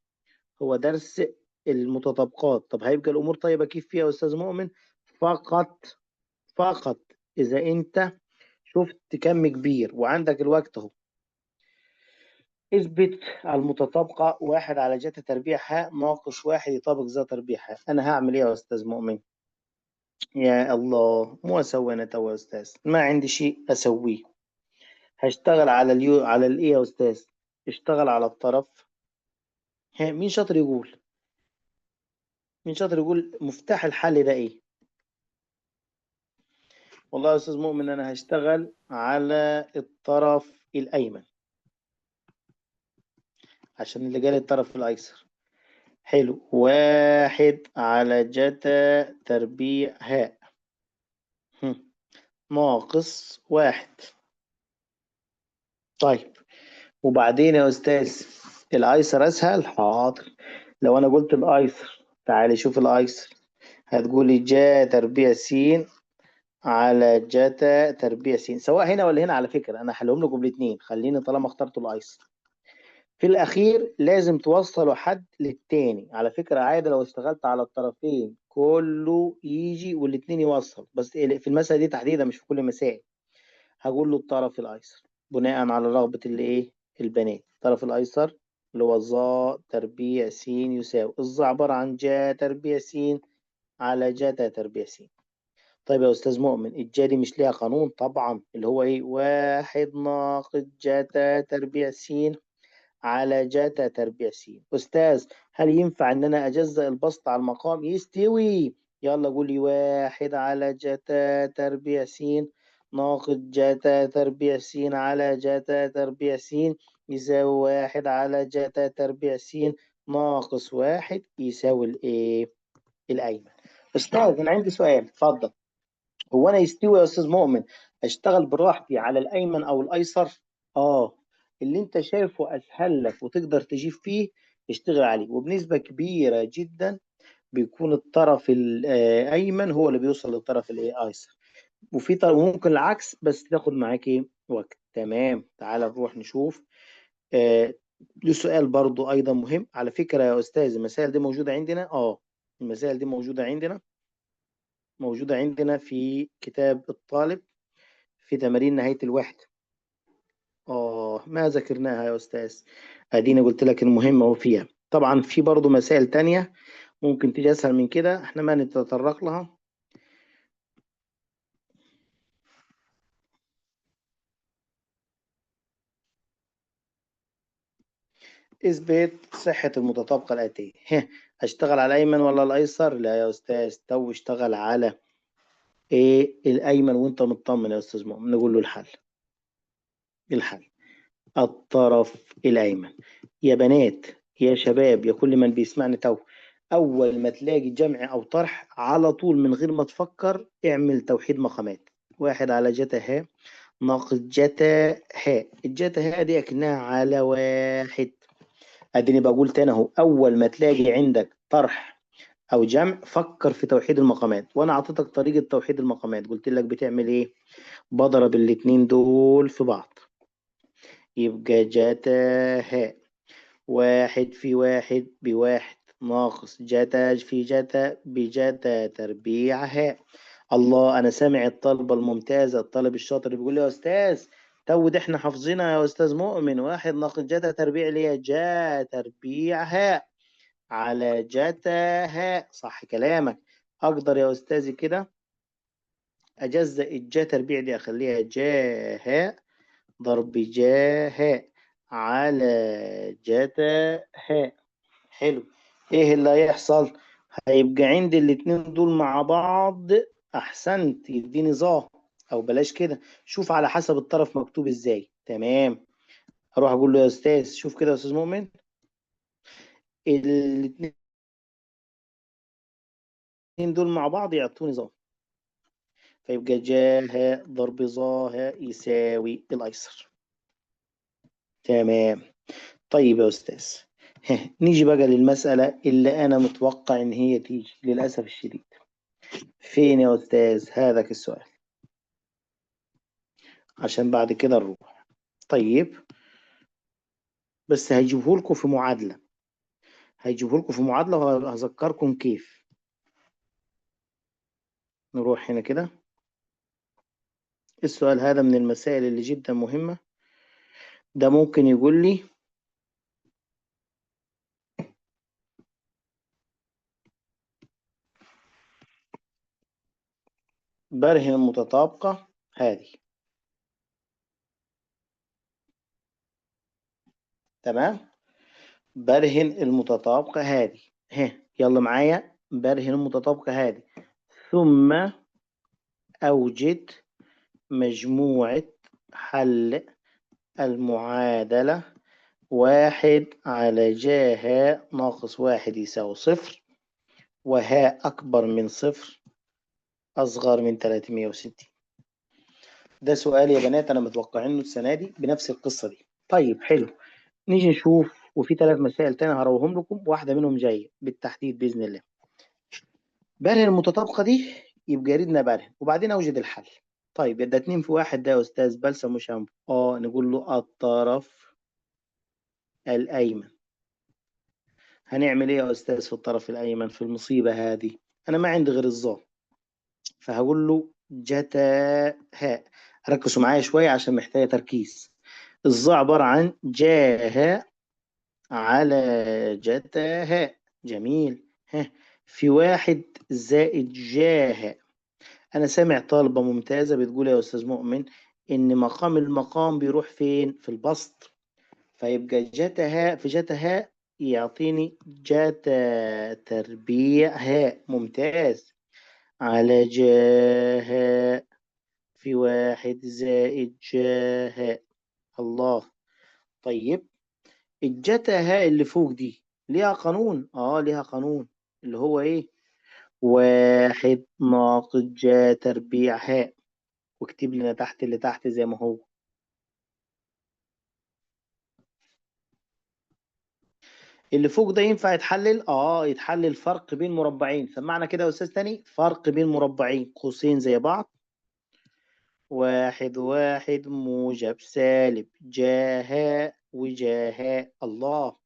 هو درس المتطابقات. طب هيبقى الامور طيبة كيف فيها يا استاذ مؤمن؟ فقط، فقط اذا انت شفت كم كبير وعندك الوقت اهو. اثبت المتطابقة واحد على جتا تربيع ح ناقص واحد يطابق ذا تربيع ح. انا هعمل ايه يا استاذ مؤمن؟ يا الله، مو اسوي انا تو يا استاذ، ما عندي شيء اسويه. هشتغل على على الايه يا استاذ؟ اشتغل على الطرف. ها، مين شاطر يقول؟ مين شاطر يقول مفتاح الحل ده ايه؟ والله يا أستاذ مؤمن أنا هشتغل على الطرف الأيمن عشان اللي جالي الطرف الأيسر. حلو، 1/جتا تربيع هاء ناقص 1. طيب وبعدين يا أستاذ الأيسر أسهل؟ حاضر. لو أنا قلت الأيسر، تعالي شوف الأيسر، هتقولي ج/س على ج/س، سواء هنا ولا هنا. على فكرة أنا هحلهم لكم الاتنين، خليني طالما اخترت الأيسر. في الأخير لازم توصلوا حد للتاني. على فكرة عادي لو اشتغلت على الطرفين كله يجي والاتنين يوصل، بس في المسألة دي تحديدا مش في كل المسائل. هقول له الطرف الأيسر بناء على رغبة البنات. الطرف الأيسر اللي هو ظ/س يساوي الظ عبارة عن ج/س على ج/س. طيب يا أستاذ مؤمن الجا مش ليها قانون؟ طبعا، اللي هو 1 ناقص ج/س على ج/س. أستاذ هل ينفع إن أنا أجزأ البسط على المقام؟ يستوي. يلا قولي 1 على ج/س ناقص ج/س على ج/س يساوي 1 على ج/س ناقص 1 يساوي الأيمن. أستاذ أنا عندي سؤال، اتفضل. هو أنا يستوي يا أستاذ مؤمن أشتغل براحتي على الأيمن أو الأيسر؟ اللي أنت شايفه أسهل لك وتقدر تجيب فيه اشتغل عليه، وبنسبة كبيرة جدا بيكون الطرف الأيمن هو اللي بيوصل للطرف الأيسر، وفي طرف ممكن العكس بس تاخد معاك وقت. تمام، تعال نروح نشوف. له سؤال برضو أيضا مهم على فكرة يا أستاذ. المسائل دي موجودة عندنا، المسائل دي موجودة عندنا في كتاب الطالب في تمارين نهاية الوحدة. ما ذكرناها يا أستاذ، أديني قلت لك المهمة وفيها. طبعا في برضو مسائل تانية ممكن تيجي أسهل من كده، احنا ما نتطرق لها. اثبت صحة المتطابقة الآتية. أشتغل على الأيمن ولا الأيسر؟ لا يا أستاذ، تو اشتغل على الأيمن وأنت مطمن يا أستاذ مؤمن. نقول له الحل الطرف الأيمن. يا بنات يا شباب يا كل من بيسمعني تو، أول ما تلاقي جمع أو طرح على طول من غير ما تفكر اعمل توحيد مقامات. 1 على ج/ه ناقص ج/ه. الج/ه دي أكنها على 1. أديني بقول تاني أهو، أول ما تلاقي عندك طرح أو جمع فكر في توحيد المقامات. وأنا أعطيتك طريقة توحيد المقامات، قلت لك بتعمل إيه؟ بضرب الاتنين دول في بعض يبقى ج/ه. 1 في 1 ب1 ناقص ج/ج بج/ه. الله، أنا سامع الطلبة الممتازة الطالب الشاطر اللي بيقول لي يا أستاذ ده احنا حافظينها يا أستاذ مؤمن، 1 ناقص ج/ه اللي هي ج/ه على ج/ه. صح كلامك. أقدر يا أستاذي كده أجزأ الج/ه دي أخليها ج/ه ضرب ج/ه على ج/ه. حلو. ايه اللي هيحصل؟ هيبقى عندي الاتنين دول مع بعض. احسنت، يديني ظا، او بلاش كده، شوف على حسب الطرف مكتوب ازاي. تمام، اروح اقول له يا استاذ شوف كده يا استاذ مؤمن، الاتنين دول مع بعض يعطوني ظا، فيبقى ج/ه ضرب ظ/ه يساوي الايسر. تمام. طيب يا استاذ نيجي بقى للمسألة اللي انا متوقع ان هي تيجي للاسف الشديد. فين يا استاذ هذاك السؤال؟ عشان بعد كده نروح. طيب بس هيجيبه لكم في معادلة، وهذكركم كيف. نروح هنا كده. السؤال هذا من المسائل اللي جدا مهمة. ده ممكن يقول لي برهن المتطابقة هذه. تمام، برهن المتطابقة هذه. يلا معايا، برهن المتطابقة هذه ثم أوجد مجموعة حل المعادلة 1/ج ناقص 1 يساوي 0، وهاء أكبر من 0 أصغر من 360. ده سؤال يا بنات أنا متوقع إنه السنة دي بنفس القصة دي. طيب حلو، نيجي نشوف. وفي 3 مسائل تاني هروهم لكم، واحدة منهم جاية بالتحديد بإذن الله. برهن المتطابقة دي يبقى يريدنا برهن وبعدين أوجد الحل. طيب ده 2 في 1 ده يا أستاذ بلسم وشامبو. نقول له الطرف الأيمن. هنعمل إيه يا أستاذ في الطرف الأيمن في المصيبة هذه؟ أنا ما عندي غير الظا، فهقول له جتا هاء. ركزوا معايا شوية عشان محتاجة تركيز. الظا عبارة عن جاها على جتا هاء. جميل. ها، في 1 زائد جاها. أنا سامع طالبة ممتازة بتقول يا أستاذ مؤمن إن مقام المقام بيروح فين؟ في البسط. فيبقى جتا هاء في جتا هاء يعطيني جتا تربيع هاء. ممتاز. على جاها في 1 زائد جاها. الله. طيب الجتا هاء اللي فوق دي ليها قانون. ليها قانون اللي هو ايه؟ 1 ناقص جا تربيع هاء. واكتب لنا تحت اللي تحت زي ما هو. اللي فوق ده ينفع يتحلل؟ يتحلل فرق بين مربعين. سمعنا كده يا استاذ تاني، فرق بين مربعين قوسين زي بعض. 1 موجب سالب جاهاء وجاهاء. الله.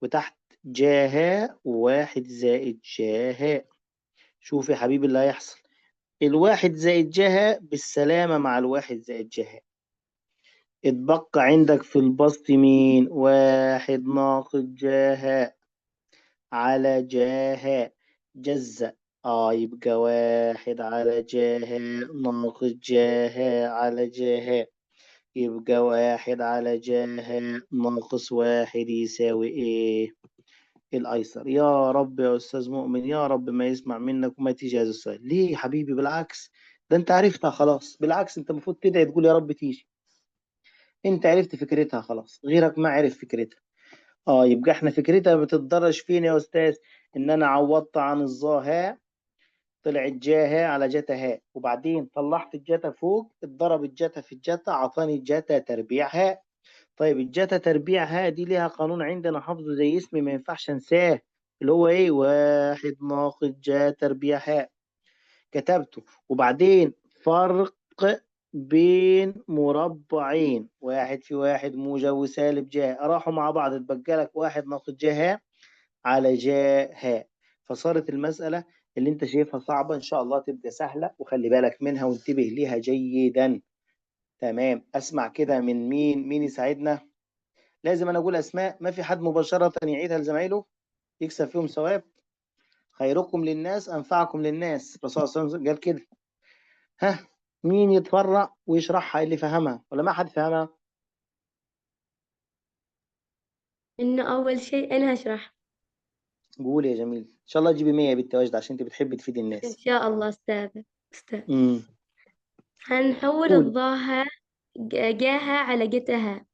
وتحت جاهاء 1 زائد جاهاء. شوف يا حبيبي اللي هيحصل. 1 زائد جاهاء بالسلامة مع 1 زائد جاهاء. اتبقى عندك في البسط مين؟ 1 ناقص جاهاء على جاهاء. جزأ. يبقى 1 على جاهاء ناقص جاهاء على جاهاء. يبقى 1 على جاهاء ناقص 1 يساوي ايه؟ الأيسر. يا رب يا أستاذ مؤمن، يا رب ما يسمع منك وما تيجي هذا السؤال. ليه يا حبيبي؟ بالعكس، ده أنت عرفتها خلاص. بالعكس أنت المفروض تدعي تقول يا رب تيجي. أنت عرفت فكرتها خلاص، غيرك ما عرف فكرتها. يبقى احنا فكرتها بتتدرج فين يا أستاذ؟ إن أنا عوضت عن الظاهاء طلعت جاها على جتا هاء، وبعدين طلعت الجتا فوق اتضرب الجتا في الجتا عطاني جتا تربيع هاء. طيب الجتا تربيع هاء دي ليها قانون عندنا حافظه زي اسمي ما ينفعش انساه، اللي هو ايه؟ 1 ناقص جا تربيع هاء. كتبته. وبعدين فرق بين مربعين، 1 في 1 موجب وسالب جاء راحوا مع بعض، اتبقى لك 1 ناقص جاء على جاء. فصارت المسألة اللي انت شايفها صعبة ان شاء الله تبقى سهلة، وخلي بالك منها وانتبه ليها جيدا. تمام. اسمع كده من مين يساعدنا؟ لازم انا اقول اسماء، ما في حد مباشرة يعيدها لزمايله يكسب فيهم ثواب. خيركم للناس انفعكم للناس، الرسول صلى الله عليه وسلم قال كده. ها، مين يتفرع ويشرحها اللي فهمها ولا ما حد فهمها؟ إنه أول شيء أنا هشرح. قول يا جميل. ان شاء الله تجيبي 100 يا بنت واجدة عشان انت بتحبي تفيدي إن الناس. شاء الله أستاذ. امم هنحول قول. الظاهر جاها على جتها.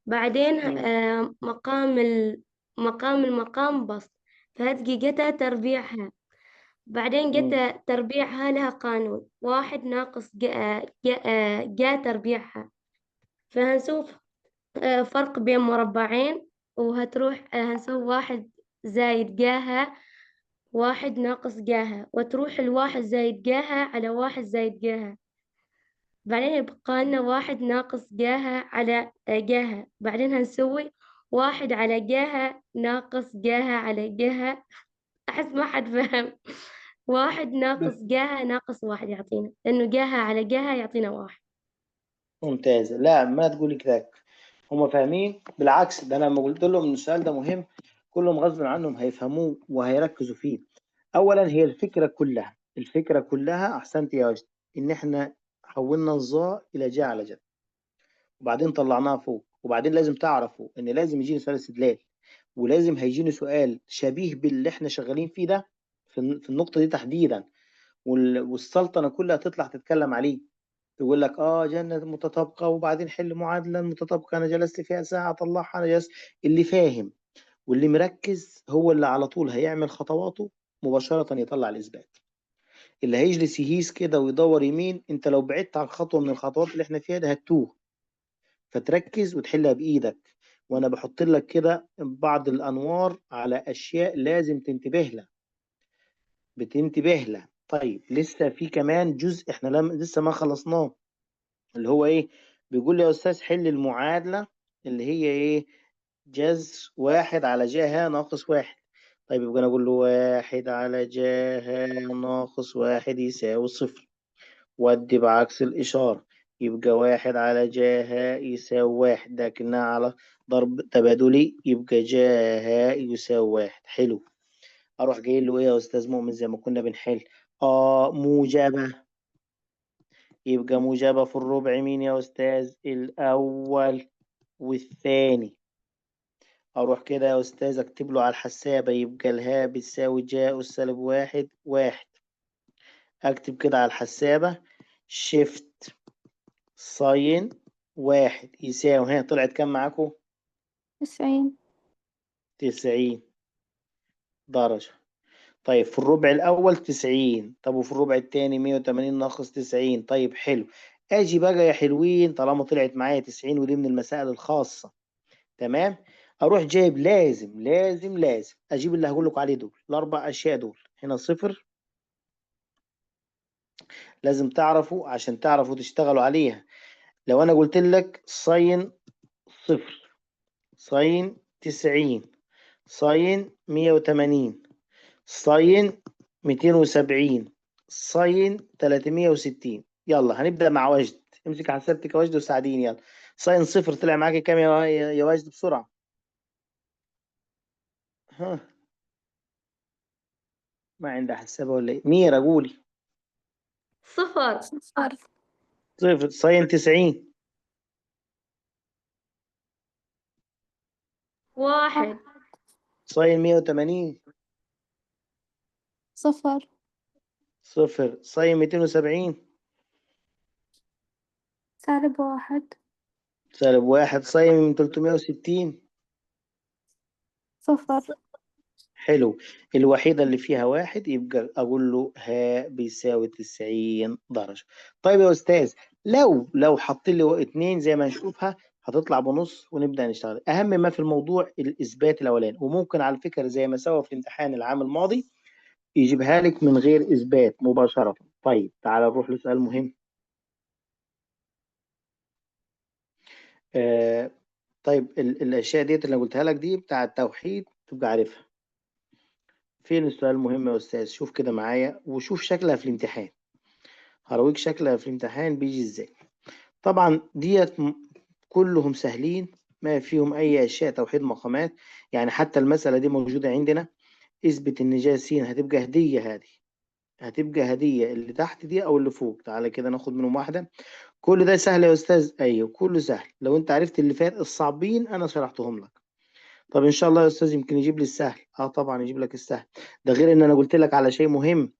بعدين امم مقام المقام بسط، فهتجي جتا تربيعها. بعدين امم جتا تربيعها لها قانون 1 ناقص جا تربيعها. فهنشوف فرق بين مربعين، وهتروح هنسوي 1 زائد جاها 1 ناقص جاها، وتروح 1 زائد جاها على 1 زائد جاها. بعدين يبقى لنا 1 ناقص جاها على جاها. بعدين هنسوي 1 على جاها ناقص جاها على جاها. أحس ما حد فهم. 1 ناقص جاها ناقص 1 يعطينا، لأنه جاها على جاها يعطينا 1. ممتاز. لا ما تقولي كده، هم فاهمين. بالعكس، ده انا لما قلت لهم ان السؤال ده مهم كلهم غصب عنهم هيفهموه وهيركزوا فيه. اولا هي الفكره كلها احسنت يا وجد، ان احنا حولنا الظاء الى جاء على جد، وبعدين طلعناها فوق. وبعدين لازم تعرفوا ان لازم يجيني سؤال استدلال، ولازم هيجيني سؤال شبيه باللي احنا شغالين فيه ده في النقطه دي تحديدا، والسلطنه كلها تطلع تتكلم عليه. يقول لك جنة متطابقة وبعدين حل معادلة متطابقة أنا جلست فيها ساعة أطلعها أنا جلست. اللي فاهم واللي مركز هو اللي على طول هيعمل خطواته مباشرة يطلع الإثبات. اللي هيجلس يهيس كده ويدور يمين، أنت لو بعدت عن خطوة من الخطوات اللي إحنا فيها ده هتوه. فتركز وتحلها بإيدك، وأنا بحط لك كده بعض الأنوار على أشياء لازم تنتبه لها. بتنتبه لها. طيب لسه في كمان جزء إحنا لسه ما خلصناه، اللي هو إيه؟ بيقول لي يا أستاذ حل المعادلة اللي هي إيه؟ جذر واحد على جهة ناقص واحد. طيب يبقى أنا أقول له واحد على جهة ناقص واحد يساوي صفر، ودي بعكس الإشارة، يبقى واحد على جهة يساوي واحد، لكنها على ضرب تبادلي، يبقى جهة يساوي واحد. حلو. أروح جاي له إيه يا أستاذ مؤمن زي ما كنا بنحل؟ موجبة. يبقى موجبة في الربع مين يا أستاذ؟ الأول والثاني. أروح كده يا أستاذ أكتب له على الحسابة، يبقى الهاء بتساوي جاء السالب واحد واحد. أكتب كده على الحسابة شيفت ساين واحد يساوي، ها طلعت كام معاكم؟ 90. 90 درجة. طيب في الربع الأول 90، طب وفي الربع التاني 180 ناقص 90. طيب حلو. أجي بقى يا حلوين طالما طلعت معايا 90 ودي من المسائل الخاصة، تمام، أروح جايب لازم لازم لازم أجيب اللي هقول لكم عليه دول الأربع أشياء دول. هنا صفر، لازم تعرفوا عشان تعرفوا تشتغلوا عليها. لو أنا قلت لك ساين صفر، ساين 90، ساين 180، ساين 270، ساين 360. يلا هنبدأ مع وجد. امسك حسابتك يا وجد وساعديني يلا. ساين صفر طلع معاكي كام يا وجد بسرعة؟ ها، ما عندها حسابة ولا ايه؟ ميرا قولي. صفر. صفر. صفر. ساين 90. واحد. ساين 180. صفر. صفر. ساين 270. سالب واحد. سالب واحد. ساين 360. صفر. حلو. الوحيدة اللي فيها واحد يبقى أقول له ها بيساوي 90 درجة. طيب يا أستاذ لو حط لي اتنين زي ما نشوفها هتطلع بنص ونبدأ نشتغل. أهم ما في الموضوع الإثبات الأولاني، وممكن على فكرة زي ما سوى في الامتحان العام الماضي يجيبها لك من غير إثبات مباشرة. طيب تعال نروح لسؤال مهم. آه طيب الأشياء ديت اللي قلتها لك دي بتاع التوحيد تبقى عارفها. فين السؤال المهم يا أستاذ؟ شوف كده معايا وشوف شكلها في الامتحان. هرويك شكلها في الامتحان بيجي ازاي. طبعا ديت كلهم سهلين، ما فيهم أي أشياء توحيد مقامات. يعني حتى المسألة دي موجودة عندنا. اثبت إن جا س هتبقى هدية، هذه هتبقى هدية اللي تحت دي أو اللي فوق. تعالى كده ناخد منهم واحدة. كل ده سهل يا أستاذ؟ أيوه كله سهل لو أنت عرفت اللي فات. الصعبين أنا شرحتهم لك. طب إن شاء الله يا أستاذ يمكن يجيب لي السهل. طبعا يجيب لك السهل. ده غير إن أنا قلت لك على شيء مهم.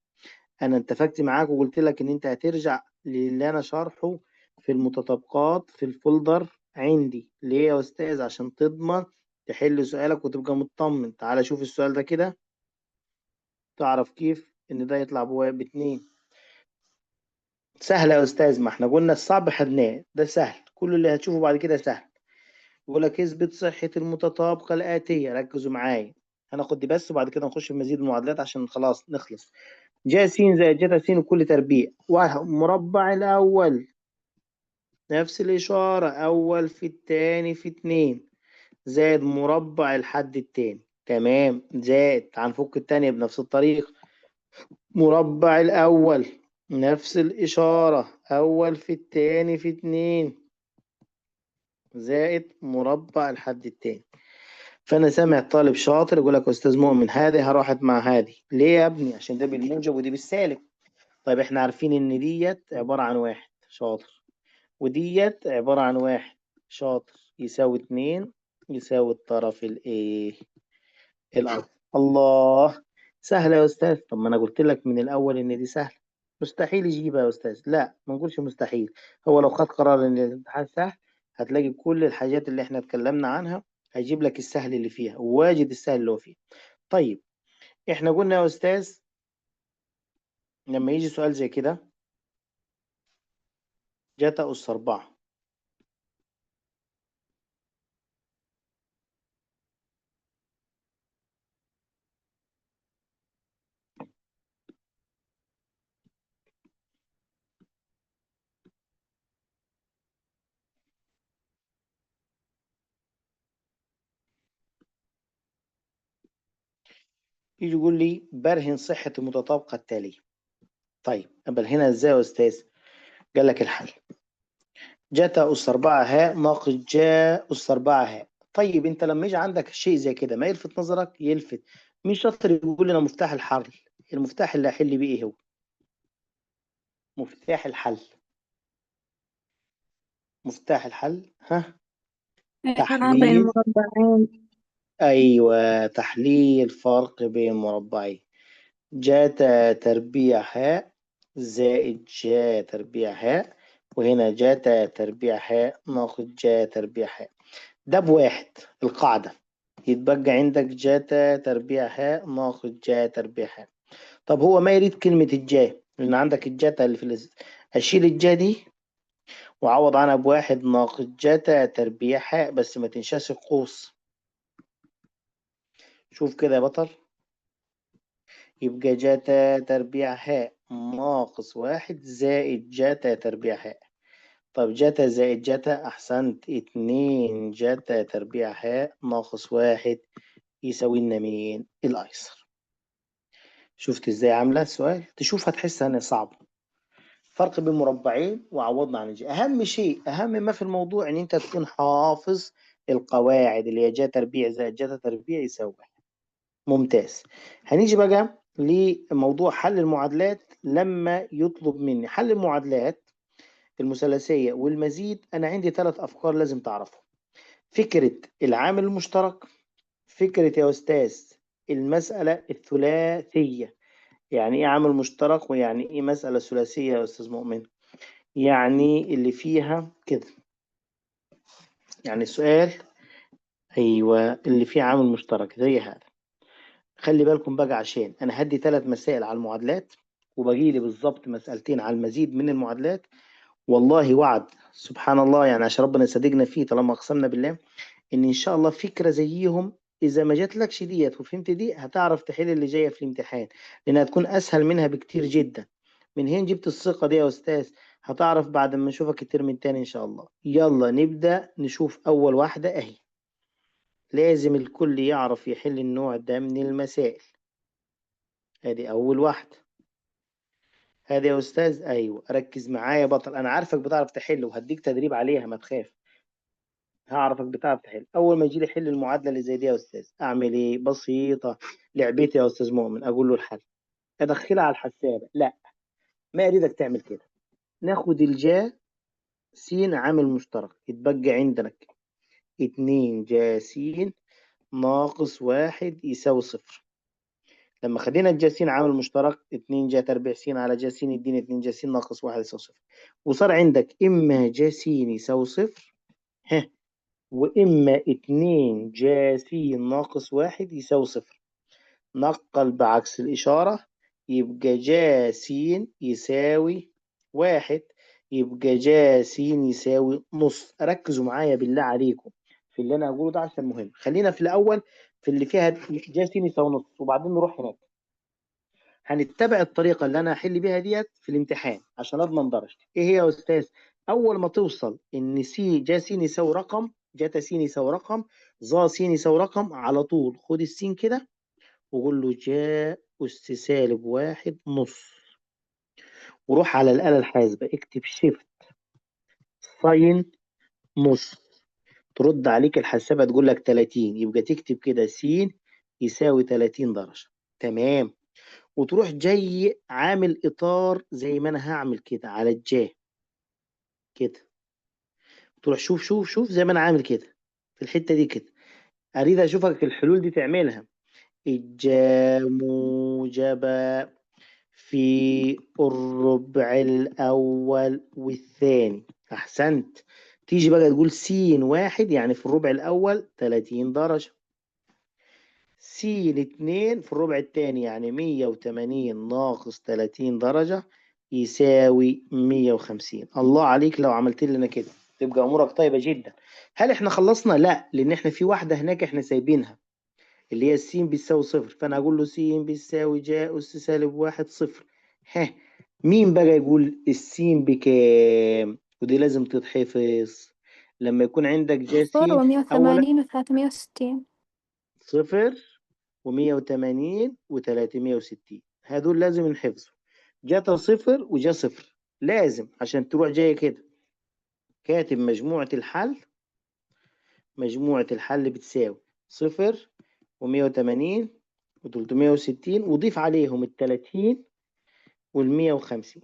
انا اتفقت معاك وقلت لك ان انت هترجع للي انا شارحه في المتطابقات في الفولدر عندي. ليه يا استاذ؟ عشان تضمن تحل سؤالك وتبقى مطمن. تعال شوف السؤال ده كده تعرف كيف ان ده يطلع باتنين. سهل يا استاذ، ما احنا قلنا الصعب خدناه، ده سهل كل اللي هتشوفه بعد كده سهل. يقول لك اثبت صحة المتطابقة الآتية. ركزوا معايا، هناخد دي بس وبعد كده نخش في مزيد المعادلات عشان خلاص نخلص. جا س زائد جتا س وكل تربيع. مربع الأول نفس الإشارة، أول في التاني في اتنين، زائد مربع الحد التاني. تمام. زائد هنفك التانية بنفس الطريقة. مربع الأول نفس الإشارة، أول في التاني في اتنين، زائد مربع الحد التاني. فأنا سامع طالب شاطر يقول لك أستاذ مؤمن هذه راحت مع هذه. ليه يا ابني؟ عشان ده بالموجب ودي بالسالب. طيب احنا عارفين ان ديت عبارة عن واحد شاطر، وديت عبارة عن واحد شاطر، يساوي اتنين، يساوي الطرف الايه؟ الأرض. الله، سهلة يا أستاذ. طب ما أنا قلت لك من الأول إن دي سهلة. مستحيل يجيبها يا أستاذ، لا ما نقولش مستحيل. هو لو خد قرار إن الامتحان سهل هتلاقي كل الحاجات اللي احنا اتكلمنا عنها هيجيب لك السهل اللي فيها وواجد السهل اللي هو فيه. طيب احنا قلنا يا أستاذ لما يجي سؤال زي كده جاتا أس 4 يجي يقول لي برهن صحة المتطابقة التالية. طيب أبرهنها إزاي يا أستاذ؟ قال لك الحل جاتا أس 4 هاء ناقص جا أس 4 هاء. طيب أنت لما يجي عندك شيء زي كده ما يلفت نظرك؟ يلفت. مين شاطر يقول لنا مفتاح الحل؟ المفتاح اللي هحل بيه إيه هو؟ مفتاح الحل. مفتاح الحل ها؟ فرق بين تحليل. المربعين. أيوة تحليل فرق بين مربعين. جاتا تربيع هاء زائد جا تربيع هاء، وهنا جاتا تربيع هاء ناقص جا تربيع هاء. ده بواحد القاعدة. يتبقى عندك جاتا تربيع هاء ناقص جا تربيع هاء. طب هو ما يريد كلمة الجا لأن عندك الجاتا اللي في أشيل الجا دي وعوض عنها بواحد ناقص جاتا تربيع هاء، بس ما تنساش القوس. شوف كده يا بطل، يبقى جاتا تربيع هاء ناقص واحد زائد جاتا تربيع هاء. طب جاتا زائد جاتا أحسنت، 2 جاتا تربيع هاء ناقص واحد يساوي لنا مين؟ الأيسر. شفت ازاي عاملة السؤال؟ تشوف هتحس انها صعبة. فرق بين مربعين وعوضنا عن الجي. أهم شيء أهم ما في الموضوع إن أنت تكون حافظ القواعد اللي هي جا تربيع زائد جاتا تربيع يساوي واحد. ممتاز. هنيجي بقى لموضوع حل المعادلات. لما يطلب مني حل المعادلات المثلثية والمزيد أنا عندي 3 أفكار لازم تعرفهم. فكرة العامل المشترك، فكرة يا أستاذ المسألة الثلاثية. يعني إيه عامل مشترك ويعني إيه مسألة ثلاثية يا أستاذ مؤمن؟ يعني اللي فيها كده، يعني السؤال أيوة اللي فيه عامل مشترك زي هذا. خلي بالكم بقى عشان أنا هدي 3 مسائل على المعادلات وبقي لي بالظبط مسألتين على المزيد من المعادلات. والله وعد سبحان الله، يعني عشان ربنا يصدقنا فيه طالما أقسمنا بالله إن شاء الله فكرة زيهم إذا ما جاتلكش ديت وفهمت دي هتعرف تحل اللي جاية في الامتحان، لأنها تكون أسهل منها بكتير جدا. من هين جبت الثقة دي يا أستاذ؟ هتعرف بعد ما نشوفك الترم التاني إن شاء الله. يلا نبدأ نشوف أول واحدة أهي. لازم الكل يعرف يحل النوع ده من المسائل. ادي أول واحدة. هذه يا أستاذ أيوة ركز معايا يا بطل، أنا عارفك بتعرف تحل وهديك تدريب عليها ما تخاف. هعرفك بتعرف تحل. اول ما يجي لي حل المعادله اللي زي دي يا استاذ اعمل ايه؟ بسيطه. لعبتي يا استاذ مؤمن اقول له الحل ادخلها على الحسابه؟ لا، ما اريدك تعمل كده. ناخد الجا س عامل مشترك يتبقى عندك 2 جا س ناقص واحد يساوي صفر. لما خدينا الجا س عامل مشترك 2 جا تربيع س على جا س يديني 2 جا س ناقص واحد يساوي صفر. وصار عندك اما جا س يساوي صفر ها، وإما 2 جا س ناقص واحد يساوي صفر. نقل بعكس الإشارة يبقى جا س يساوي واحد، يبقى جا س يساوي نص. ركزوا معايا بالله عليكم في اللي أنا أقوله ده عشان مهم. خلينا في الأول في اللي فيها جا س يساوي نص وبعدين نروح هناك. هنتبع الطريقة اللي أنا هحل بيها ديت في الامتحان عشان أضمن درجتي. إيه هي يا أستاذ؟ أول ما توصل إن جا س يساوي رقم، جاتا س يساوي رقم، ظا س يساوي رقم، على طول خد السين كده وقول له جا أس سالب واحد نص، وروح على الآلة الحاسبة اكتب شيفت ساين نص. ترد عليك الحسابة تقول لك 30، يبقى تكتب كده س يساوي 30 درجة. تمام. وتروح جاي عامل اطار زي ما انا هعمل كده على الجا كده. تروح شوف زي ما انا عامل كده في الحته دي كده. اريد اشوفك الحلول دي تعملها. الجا موجبه في الربع الأول والثاني. أحسنت. تيجي بقى تقول س واحد يعني في الربع الأول 30 درجة، س اتنين في الربع الثاني يعني 180 ناقص 30 درجة يساوي 150. الله عليك لو عملت لنا كده تبقى أمورك طيبة جدا. هل احنا خلصنا؟ لا، لأن احنا في واحدة هناك احنا سايبينها اللي هي الس بيساوي صفر، فأنا هقول له س بيساوي جا أس سالب واحد صفر. ها، مين بقى يقول السين بكام؟ ودي لازم تتحفظ لما يكون عندك جا س. صفر ومية أولا وثمانين وثلاثمية وستين. صفر و180 و360 هدول لازم نحفظهم. جاتا صفر وجا صفر لازم عشان تروح جاية كده كاتب مجموعة الحل بتساوي صفر و180 و360 وضيف عليهم ال30 وال150.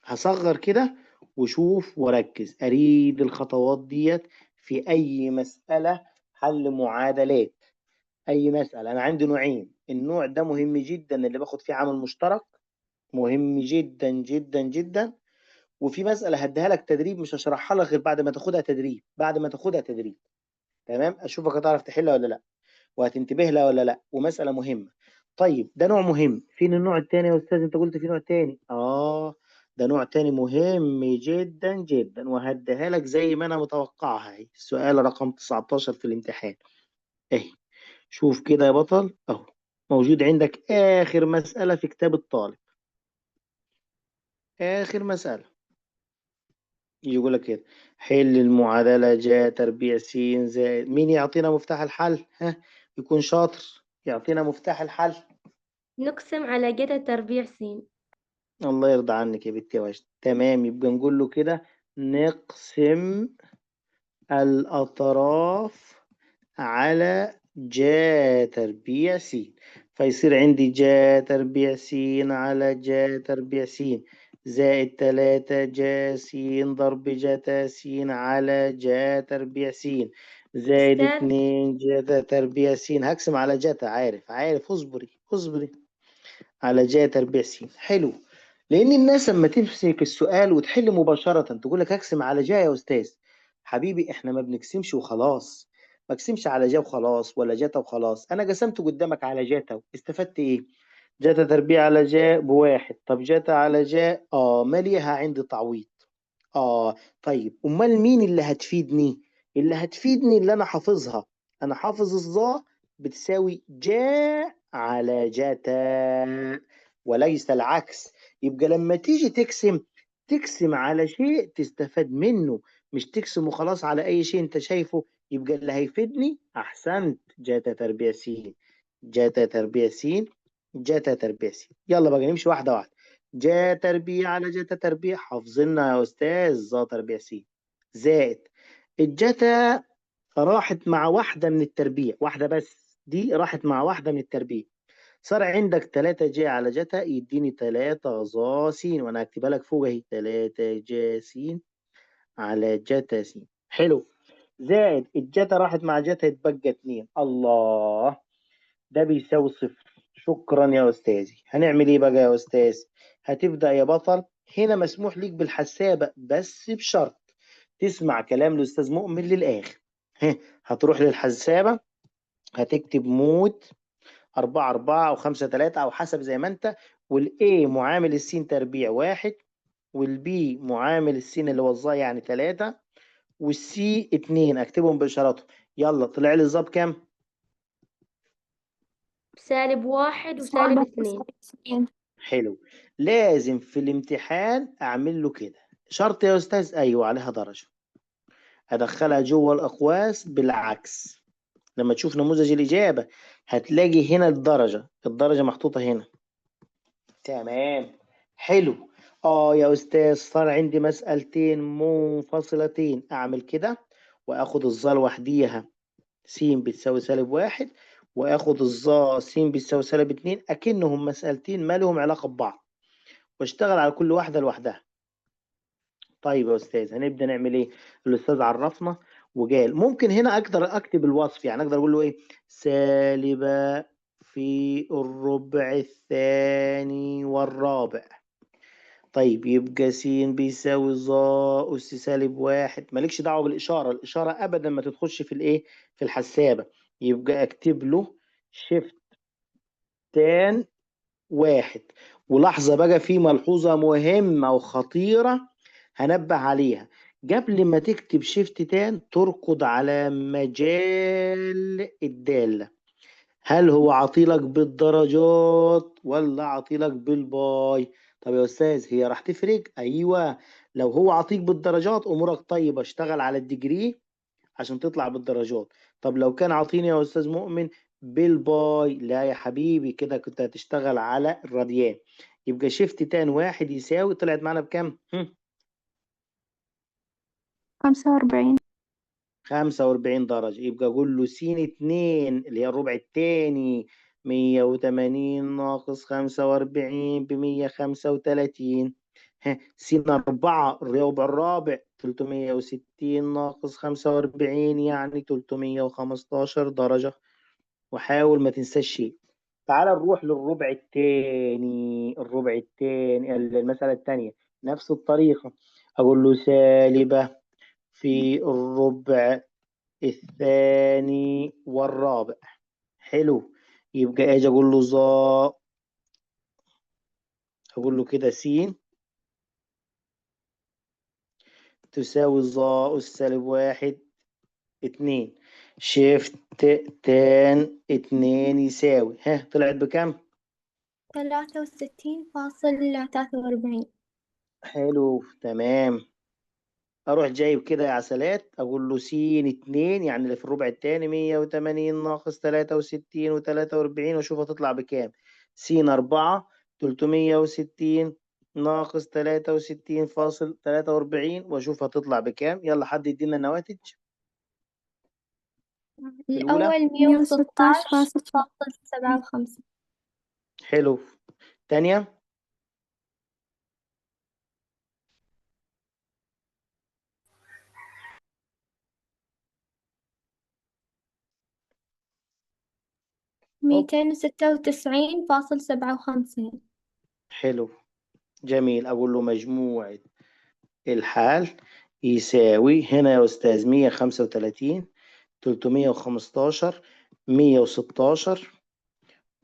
هصغر كده وشوف وركز، أريد الخطوات ديت في أي مسألة حل معادلات. أي مسألة أنا عندي نوعين، النوع ده مهم جدا اللي باخد فيه عامل مشترك، مهم جدا جدا جدا. وفي مسألة هديها لك تدريب مش هشرحها لك غير بعد ما تاخدها تدريب، تمام؟ أشوفك هتعرف تحلها ولا لأ وهتنتبه لها ولا لأ، ومسألة مهمة. طيب ده نوع مهم. فين النوع التاني يا أستاذ؟ أنت قلت في نوع تاني. ده نوع تاني مهم جدا جدا وهديها لك زي ما أنا متوقعها. اهي السؤال رقم 19 في الامتحان اهي. شوف كده يا بطل اهو، موجود عندك آخر مسألة في كتاب الطالب. آخر مسألة يقول لك كده حل المعادلة جا تربيع س زائد. مين يعطينا مفتاح الحل؟ ها، يكون شاطر يعطينا مفتاح الحل. نقسم على جتا تربيع س. الله يرضى عنك يا بنتي وجد. تمام، يبقى نقول له كده نقسم الأطراف على جا تربيع س، فيصير عندي جا تربيع س على جا تربيع س زائد 3 جا س ضرب جتا س على جا تربيع س زائد أستاذ 2 جتا تربيع س. هقسم على جتا، عارف اصبري على جا تربيع س. حلو، لأن الناس لما تمسك السؤال وتحل مباشرة تقول لك أقسم على جا يا أستاذ. حبيبي إحنا ما بنقسمش وخلاص، ما اقسمش على جا وخلاص ولا جاتا وخلاص. أنا قسمت قدامك على جاتا، استفدت إيه؟ جاتا تربيع على جا بواحد، طب جاتا على جا ما ليها عندي تعويض. طيب أمال مين اللي هتفيدني؟ اللي أنا حافظها. أنا حافظ الظا بتساوي جا على جاتا وليس العكس. يبقى لما تيجي تقسم على شيء تستفاد منه، مش تقسم وخلاص على أي شيء أنت شايفه. يبقى اللي هيفيدني أحسنت جاتا تربيع س، جاتا تربيع س، جاتا تربيع س. يلا بقى نمشي واحدة واحدة. جا تربيع على جاتا تربيع حافظينها يا أستاذ، ظا تربيع س زائد الجاتا راحت مع واحدة من التربيع، واحدة بس دي راحت مع واحدة من التربيع. صار عندك 3 جا على جتا يديني 3 ظا س، وانا هكتبها لك فوق اهي 3 جا س على جتا س. حلو، زائد الجتا راحت مع جتا يتبقى 2. الله، ده بيساوي صفر. شكرا يا استاذي. هنعمل ايه بقى يا استاذ؟ هتبدأ يا بطل هنا مسموح ليك بالحسابة بس بشرط تسمع كلام الأستاذ مؤمن للآخر. هتروح للحسابة هتكتب مود 4 أو 5 3 أو حسب زي ما أنت، والA معامل السين تربيع 1 والB معامل السين اللي هو الظا يعني 3 والC 2 أكتبهم بإشاراتهم. يلا طلع لي الظا بكام؟ سالب واحد وسالب صعبة 2. وسبعين. حلو، لازم في الامتحان أعمل له كده شرط يا أستاذ. أيوه عليها درجة، أدخلها جوه الأقواس بالعكس. لما تشوف نموذج الإجابة هتلاقي هنا الدرجة محطوطة هنا. تمام، حلو. يا أستاذ صار عندي مسألتين منفصلتين، أعمل كده وآخد الظا لوحديها س بتساوي سالب 1 وآخد الظا س بتساوي سالب 2 أكنهم مسألتين ما لهم علاقة ببعض واشتغل على كل واحدة لوحدها. طيب يا أستاذ هنبدأ نعمل إيه؟ الأستاذ عرفنا وقال ممكن هنا أقدر أكتب الوصف، يعني أقدر أقول له إيه؟ سالب في الربع الثاني والرابع. طيب يبقى س بيساوي ظا أس سالب واحد. مالكش دعوة بالإشارة، الإشارة أبدا ما تدخلش في الإيه، في الحسابة. يبقى أكتب له شيفت تان واحد. ولحظة بقى، في ملحوظة مهمة وخطيرة هنبه عليها. قبل ما تكتب شيفت تان تركض على مجال الدالة. هل هو عطيلك بالدرجات ولا عطيلك بالباي؟ طب يا أستاذ هي راح تفرق؟ أيوة، لو هو عطيك بالدرجات أمورك طيبة، اشتغل على الديجري عشان تطلع بالدرجات. طب لو كان عاطيني يا أستاذ مؤمن بالباي، لا يا حبيبي، كده كنت هتشتغل على الراديان. يبقى شيفت تان واحد يساوي، طلعت معانا بكام؟ 45. 45 درجة. يبقى أقول له س 2 اللي هي الربع التاني 180 ناقص 45 ب135. س 4 الربع الرابع 360 ناقص 45 يعني 315 درجة. وحاول ما تنساش شيء. تعال نروح للربع التاني. الربع التاني المسألة التانية نفس الطريقة. أقول له سالبة في الربع الثاني والرابع. حلو. يبقى اجي اقول له ظا، اقول له كده س تساوي ظا أس سالب واحد 2. شيفت تان 2 يساوي، طلعت بكام؟ 63.43. حلو تمام. اروح جايب كده يا عسلات، اقول له س 2 يعني اللي في الربع الثاني 180 ناقص 63 و43 واشوف هتطلع بكام. س 4 360 ناقص 63.43 واشوف هتطلع بكام. يلا حد يدينا النواتج. الأولى الأول 116.57. حلو. تانية 296.57. حلو جميل. أقول له مجموع الحال يساوي هنا يا أستاذ 135 315 116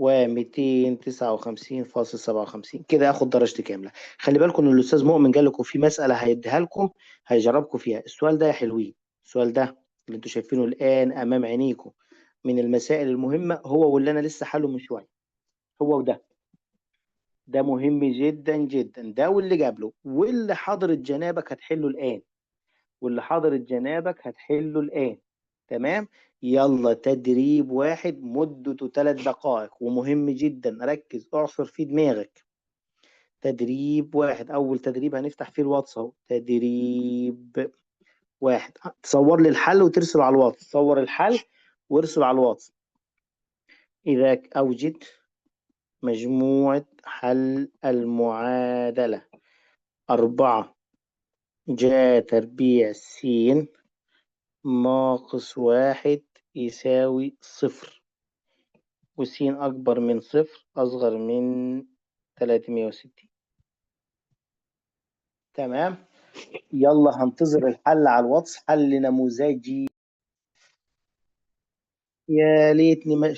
و259.57. كده اخد درجتي كامله. خلي بالكم ان الاستاذ مؤمن قال لكم في مساله هيديها لكم هيجربكم فيها. السؤال ده يا حلوين، السؤال ده اللي انتوا شايفينه الان امام عينيكم من المسائل المهمه، هو واللي انا لسه حله من شويه. هو وده، ده مهم جدا جدا. ده واللي قبله واللي حضرت جنابك هتحله الان، واللي حضرت جنابك هتحله الان. تمام. يلا تدريب واحد مدته 3 دقائق ومهم جدا، ركز اعصر في دماغك. تدريب واحد، اول تدريب هنفتح فيه الواتس اهو. تدريب واحد، تصور لي الحل وترسله على الواتس. صور الحل وارسله على الواتس. اذا اوجد مجموعة حل المعادلة 4 جا تربيع س ناقص 1 يساوي 0، وس أكبر من 0 أصغر من 360. تمام. يلا هنتظر الحل على الواتس، حل نموذجي. يا ليتني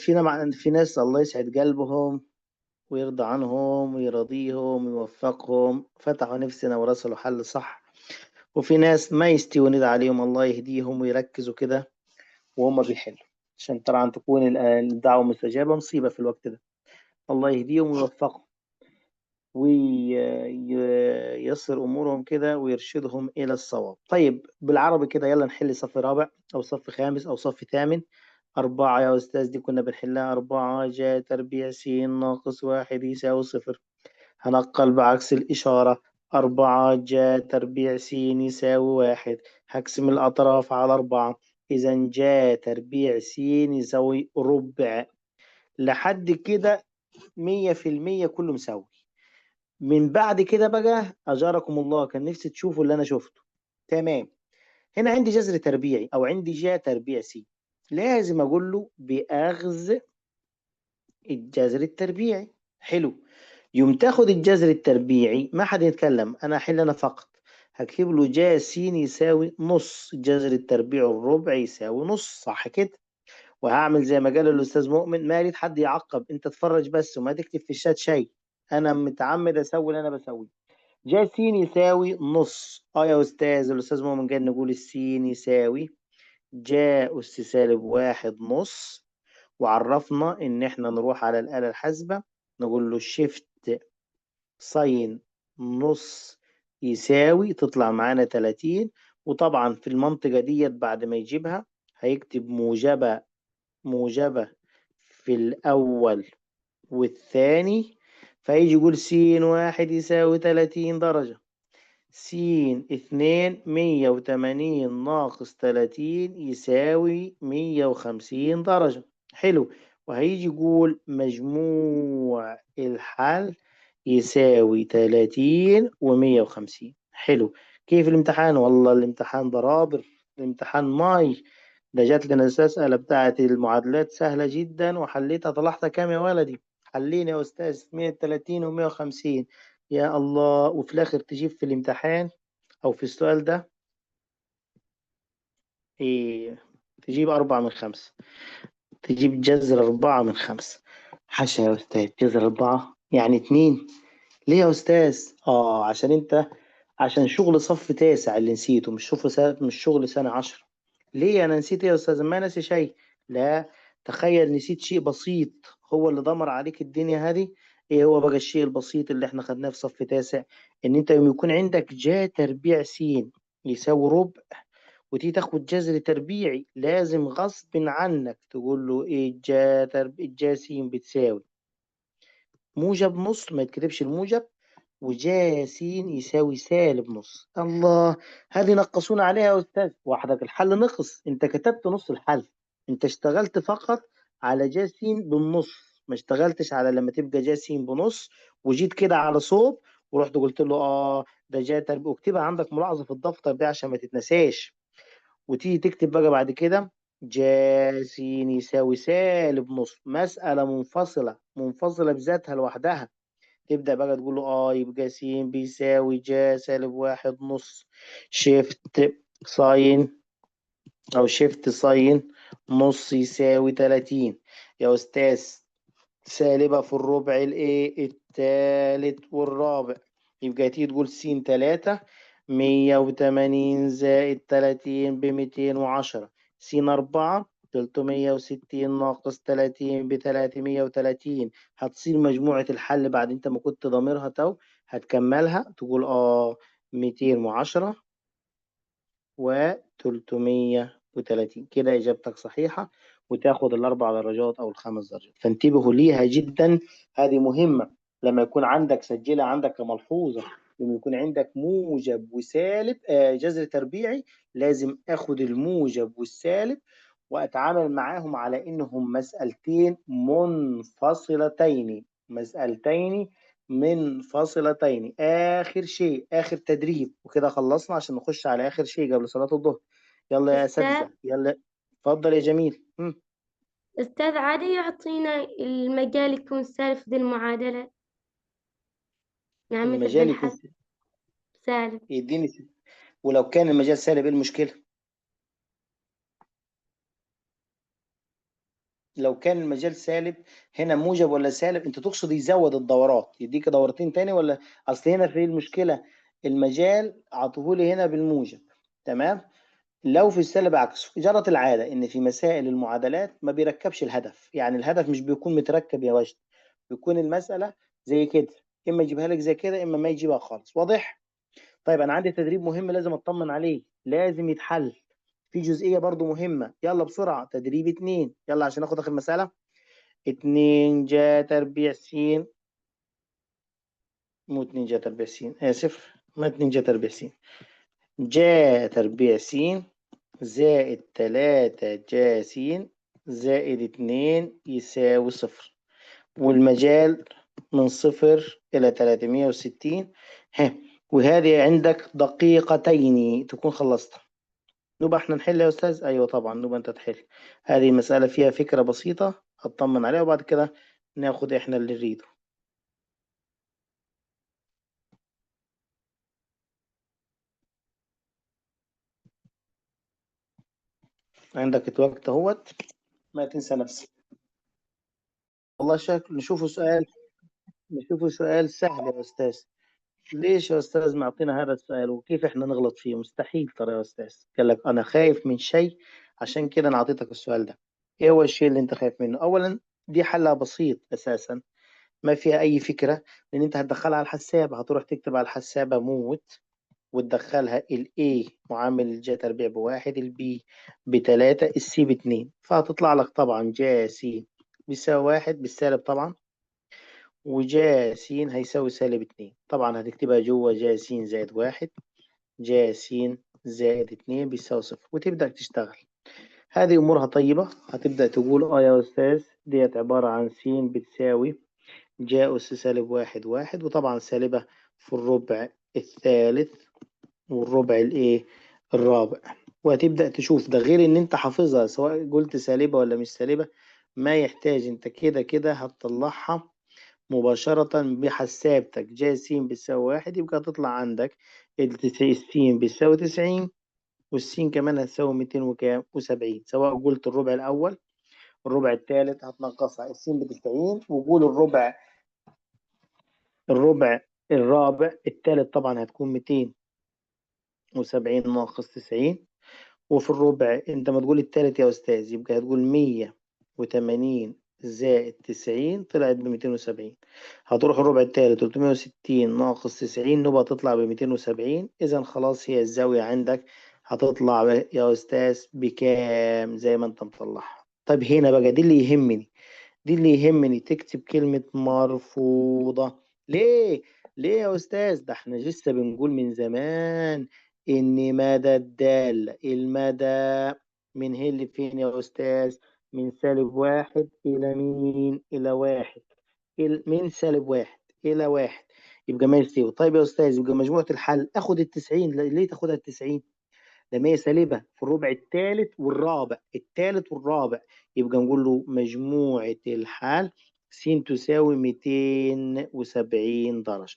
في ناس الله يسعد قلبهم ويرضى عنهم ويرضيهم ويوفقهم فتحوا نفسنا ورسلوا حل صح، وفي ناس ما يستوي ندى عليهم الله يهديهم ويركزوا كده وهم بيحلوا، عشان طبعا تكون الدعوة مستجابة. مصيبة في الوقت ده. الله يهديهم ويوفقهم وييسر أمورهم كده ويرشدهم إلى الصواب. طيب بالعربي كده يلا نحل صف رابع أو صف خامس أو صف ثامن. 4 يا أستاذ دي كنا بنحلها. 4 جا تربيع س ناقص 1 يساوي 0. هنقل بعكس الإشارة. 4 جا تربيع س يساوي 1. هقسم الأطراف على 4. إذا جا تربيع س يساوي ربع. لحد كده 100% كله مساوي. من بعد كده بقى أجاركم الله كان نفسي تشوفوا اللي أنا شفته. تمام. هنا عندي جذر تربيعي أو عندي جا تربيع س، لازم أقول له بأخذ الجذر التربيعي. حلو. يوم تاخد الجذر التربيعي ما حد يتكلم، انا احل انا فقط. هكتب له جا س يساوي نص الجذر التربيعي الربع يساوي نص، صح كده؟ وهعمل زي ما قال الاستاذ مؤمن، ما يريد حد يعقب، انت تتفرج بس وما تكتب في الشات شيء. انا متعمد اسوي اللي انا بسويه. جا س يساوي نص. اه يا استاذ، الاستاذ مؤمن قال نقول السين يساوي جا اس سالب واحد نص. وعرفنا ان احنا نروح على الآلة الحاسبة نقول له شيفت ساين نص يساوي، تطلع معانا 30. وطبعا في المنطقة ديت بعد ما يجيبها هيكتب موجبة، موجبة في الأول والثاني. فيجي يقول س واحد يساوي 30 درجة، س اتنين 180 ناقص 30 يساوي 150 درجة. حلو. وهيجي يقول مجموع الحل يساوي 30 و150. حلو. كيف الامتحان؟ والله الامتحان برابر، الامتحان ماي. ده جات لنا الأسئلة بتاعت المعادلات سهلة جدا وحليتها. طلعت كام يا ولدي؟ حلينا يا أستاذ 130 و150. يا الله. وفي الآخر تجيب في الامتحان أو في السؤال ده إيه؟ تجيب 4 من 5. تجيب جذر 4 من 5. حاشا يا أستاذ، جذر 4 يعني 2. ليه يا أستاذ؟ عشان أنت، عشان شغل صف تاسع اللي نسيته، مش شغل سنة 10. ليه أنا نسيت إيه يا أستاذ؟ ما نسي شيء. لا، تخيل نسيت شيء بسيط هو اللي دمر عليك الدنيا هذه. إيه هو بقى الشيء البسيط اللي إحنا خدناه في صف تاسع؟ إن أنت يوم يكون عندك جا تربيع س يساوي ربع، وتيجي تاخد جذر تربيعي، لازم غصب عنك تقول له إيه جا س بتساوي موجب نص، ما يتكتبش الموجب، وجا س يساوي سالب نص. الله. هذه نقصونا عليها يا أستاذ. وحدك الحل نقص، أنت كتبت نص الحل. أنت اشتغلت فقط على جا س بالنص، ما اشتغلتش على لما تبقى جا س بنص وجيت كده على صوب ورحت قلت له ده جا تربيع. واكتبها عندك ملاحظة في الدفتر ده عشان ما تتنساش. وتيجي تكتب بقى بعد كده جا س يساوي سالب نص، مسألة منفصلة بذاتها لوحدها. تبدأ بقى تقول له يبقى س بيساوي جا سالب واحد نص شيفت ساين، أو شيفت ساين نص يساوي 30. يا أستاذ سالبة في الربع الإيه التالت والرابع، يبقى تيجي تقول س 3 180 زائد 30 ب210. س 4 360 ناقص 30 ب330. هتصير مجموعة الحل بعد انت ما كنت ضامرها تو، هتكملها تقول 210 و330. كده إجابتك صحيحة، وتاخد ال4 درجات أو ال5 درجات. فانتبهوا ليها جدا، هذه مهمة. لما يكون عندك سجلها عندك كملحوظة، لما يكون عندك موجب وسالب جذر تربيعي، لازم أخد الموجب والسالب وأتعامل معاهم على إنهم مسألتين منفصلتين، مسألتين منفصلتين. آخر شيء آخر تدريب، وكده خلصنا عشان نخش على آخر شيء قبل صلاة الظهر. يلا يا أستاذ أساتذة يلا. اتفضل يا جميل. أستاذ عادي يعطينا المجال يكون سالب ذي المعادلة، يعني مثل ذي المجال يكون الحل سالب. يديني ولو كان المجال سالب إيه المشكلة؟ لو كان المجال سالب، هنا موجب ولا سالب؟ انت تقصد يزود الدورات، يديك دورتين تاني ولا؟ اصل هنا في المشكلة، المجال عطوهولي هنا بالموجب، تمام. لو في السالب عكسه. جرت العادة ان في مسائل المعادلات ما بيركبش الهدف، يعني الهدف مش بيكون متركب يا وجد، بيكون المسألة زي كده، اما يجيبها لك زي كده اما ما يجيبها خالص. واضح؟ طيب انا عندي تدريب مهم لازم اطمن عليه، لازم يتحل. في جزئية برضو مهمة، يلا بسرعة. تدريب 2، يلا عشان اخد اخر مسألة. 2 جا تربيع س، مو 2 جا تربيع س، آسف، ما 2 جا تربيع س، جا تربيع س زائد 3 جا س زائد 2 يساوي 0. والمجال من 0 إلى 360. ها، وهذه عندك دقيقتين تكون خلصتها. نبقى احنا نحل يا أستاذ؟ أيوة طبعا نبقى أنت تحل. هذه مسألة فيها فكرة بسيطة أطمن عليها، وبعد كده ناخد احنا اللي نريده. عندك الوقت اهوت، ما تنسى نفسك. والله شكل نشوفه سؤال سهل يا أستاذ. ليش يا أستاذ معطينا هذا السؤال وكيف إحنا نغلط فيه؟ مستحيل ترى يا أستاذ. قال لك أنا خايف من شيء عشان كده أنا أعطيتك السؤال ده. إيه هو الشيء اللي أنت خايف منه؟ أولا دي حلها بسيط أساسا، ما فيها أي فكرة، لأن أنت هتدخلها على الحسابة، هتروح تكتب على الحسابة موت وتدخلها ال A معامل الجا تربيع بواحد، ال B بتلاتة، ال C باتنين، فهتطلع لك طبعا جا س بيساوي واحد بالسالب طبعا، وجا س هيساوي سالب اتنين. طبعا هتكتبها جوه جا س زائد واحد، جا س زائد اتنين بيساوي صفر، وتبدأ تشتغل. هذه أمورها طيبة. هتبدأ تقول يا أستاذ ديت عبارة عن س بتساوي جا أس سالب واحد واحد، وطبعا سالبة في الربع الثالث والربع الإيه الرابع. وهتبدأ تشوف ده، غير إن أنت حافظها سواء قلت سالبة ولا مش سالبة، ما يحتاج، أنت كده كده هتطلعها مباشرة بحسابتك. جا س بتساوي واحد، يبقى هتطلع عندك السين بتساوي 90، والسين كمان هتساوي 200 وكام و70. سواء قلت الربع الأول الربع الثالث هتنقصها السين ب 90، وقول الربع الرابع الثالث طبعا هتكون 270 ناقص 90. وفي الربع انت ما تقول الثالث يا أستاذ يبقى هتقول 180 زائد 90 طلعت ب 270. هتروح الربع التالت 360 ناقص 90 نبقى تطلع ب 270. إذا خلاص هي الزاوية عندك هتطلع يا أستاذ بكام زي ما أنت مطلعها. طيب هنا بقى دي اللي يهمني تكتب كلمة مرفوضة. ليه؟ ليه يا أستاذ؟ ده احنا لسه بنقول من زمان إن مدى الدالة المدى من هي اللي فين يا أستاذ؟ من سالب واحد إلى مين؟ إلى واحد. من سالب واحد إلى واحد، يبقى ما يساوي. طيب يا أستاذ يبقى مجموعة الحل آخد التسعين. ليه تاخدها التسعين؟ لما هي سالبة في الربع الثالث والرابع، يبقى نقول له مجموعة الحال س تساوي 270 درجة.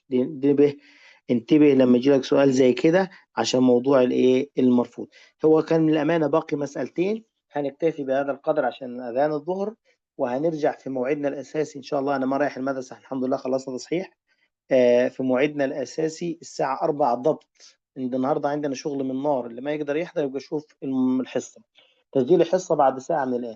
انتبه لما يجي لك سؤال زي كده عشان موضوع الايه المرفوض. هو كان من الأمانة باقي مسألتين، هنكتفي بهذا القدر عشان أذان الظهر، وهنرجع في موعدنا الأساسي إن شاء الله. أنا ما رايح المدرسة الحمد لله، خلصنا تصحيح. في موعدنا الأساسي الساعة 4 ضبط. النهاردة عندنا شغل من نار، اللي ما يقدر يحضر يبقى يشوف الحصة. تسجيل الحصة بعد ساعة من الآن.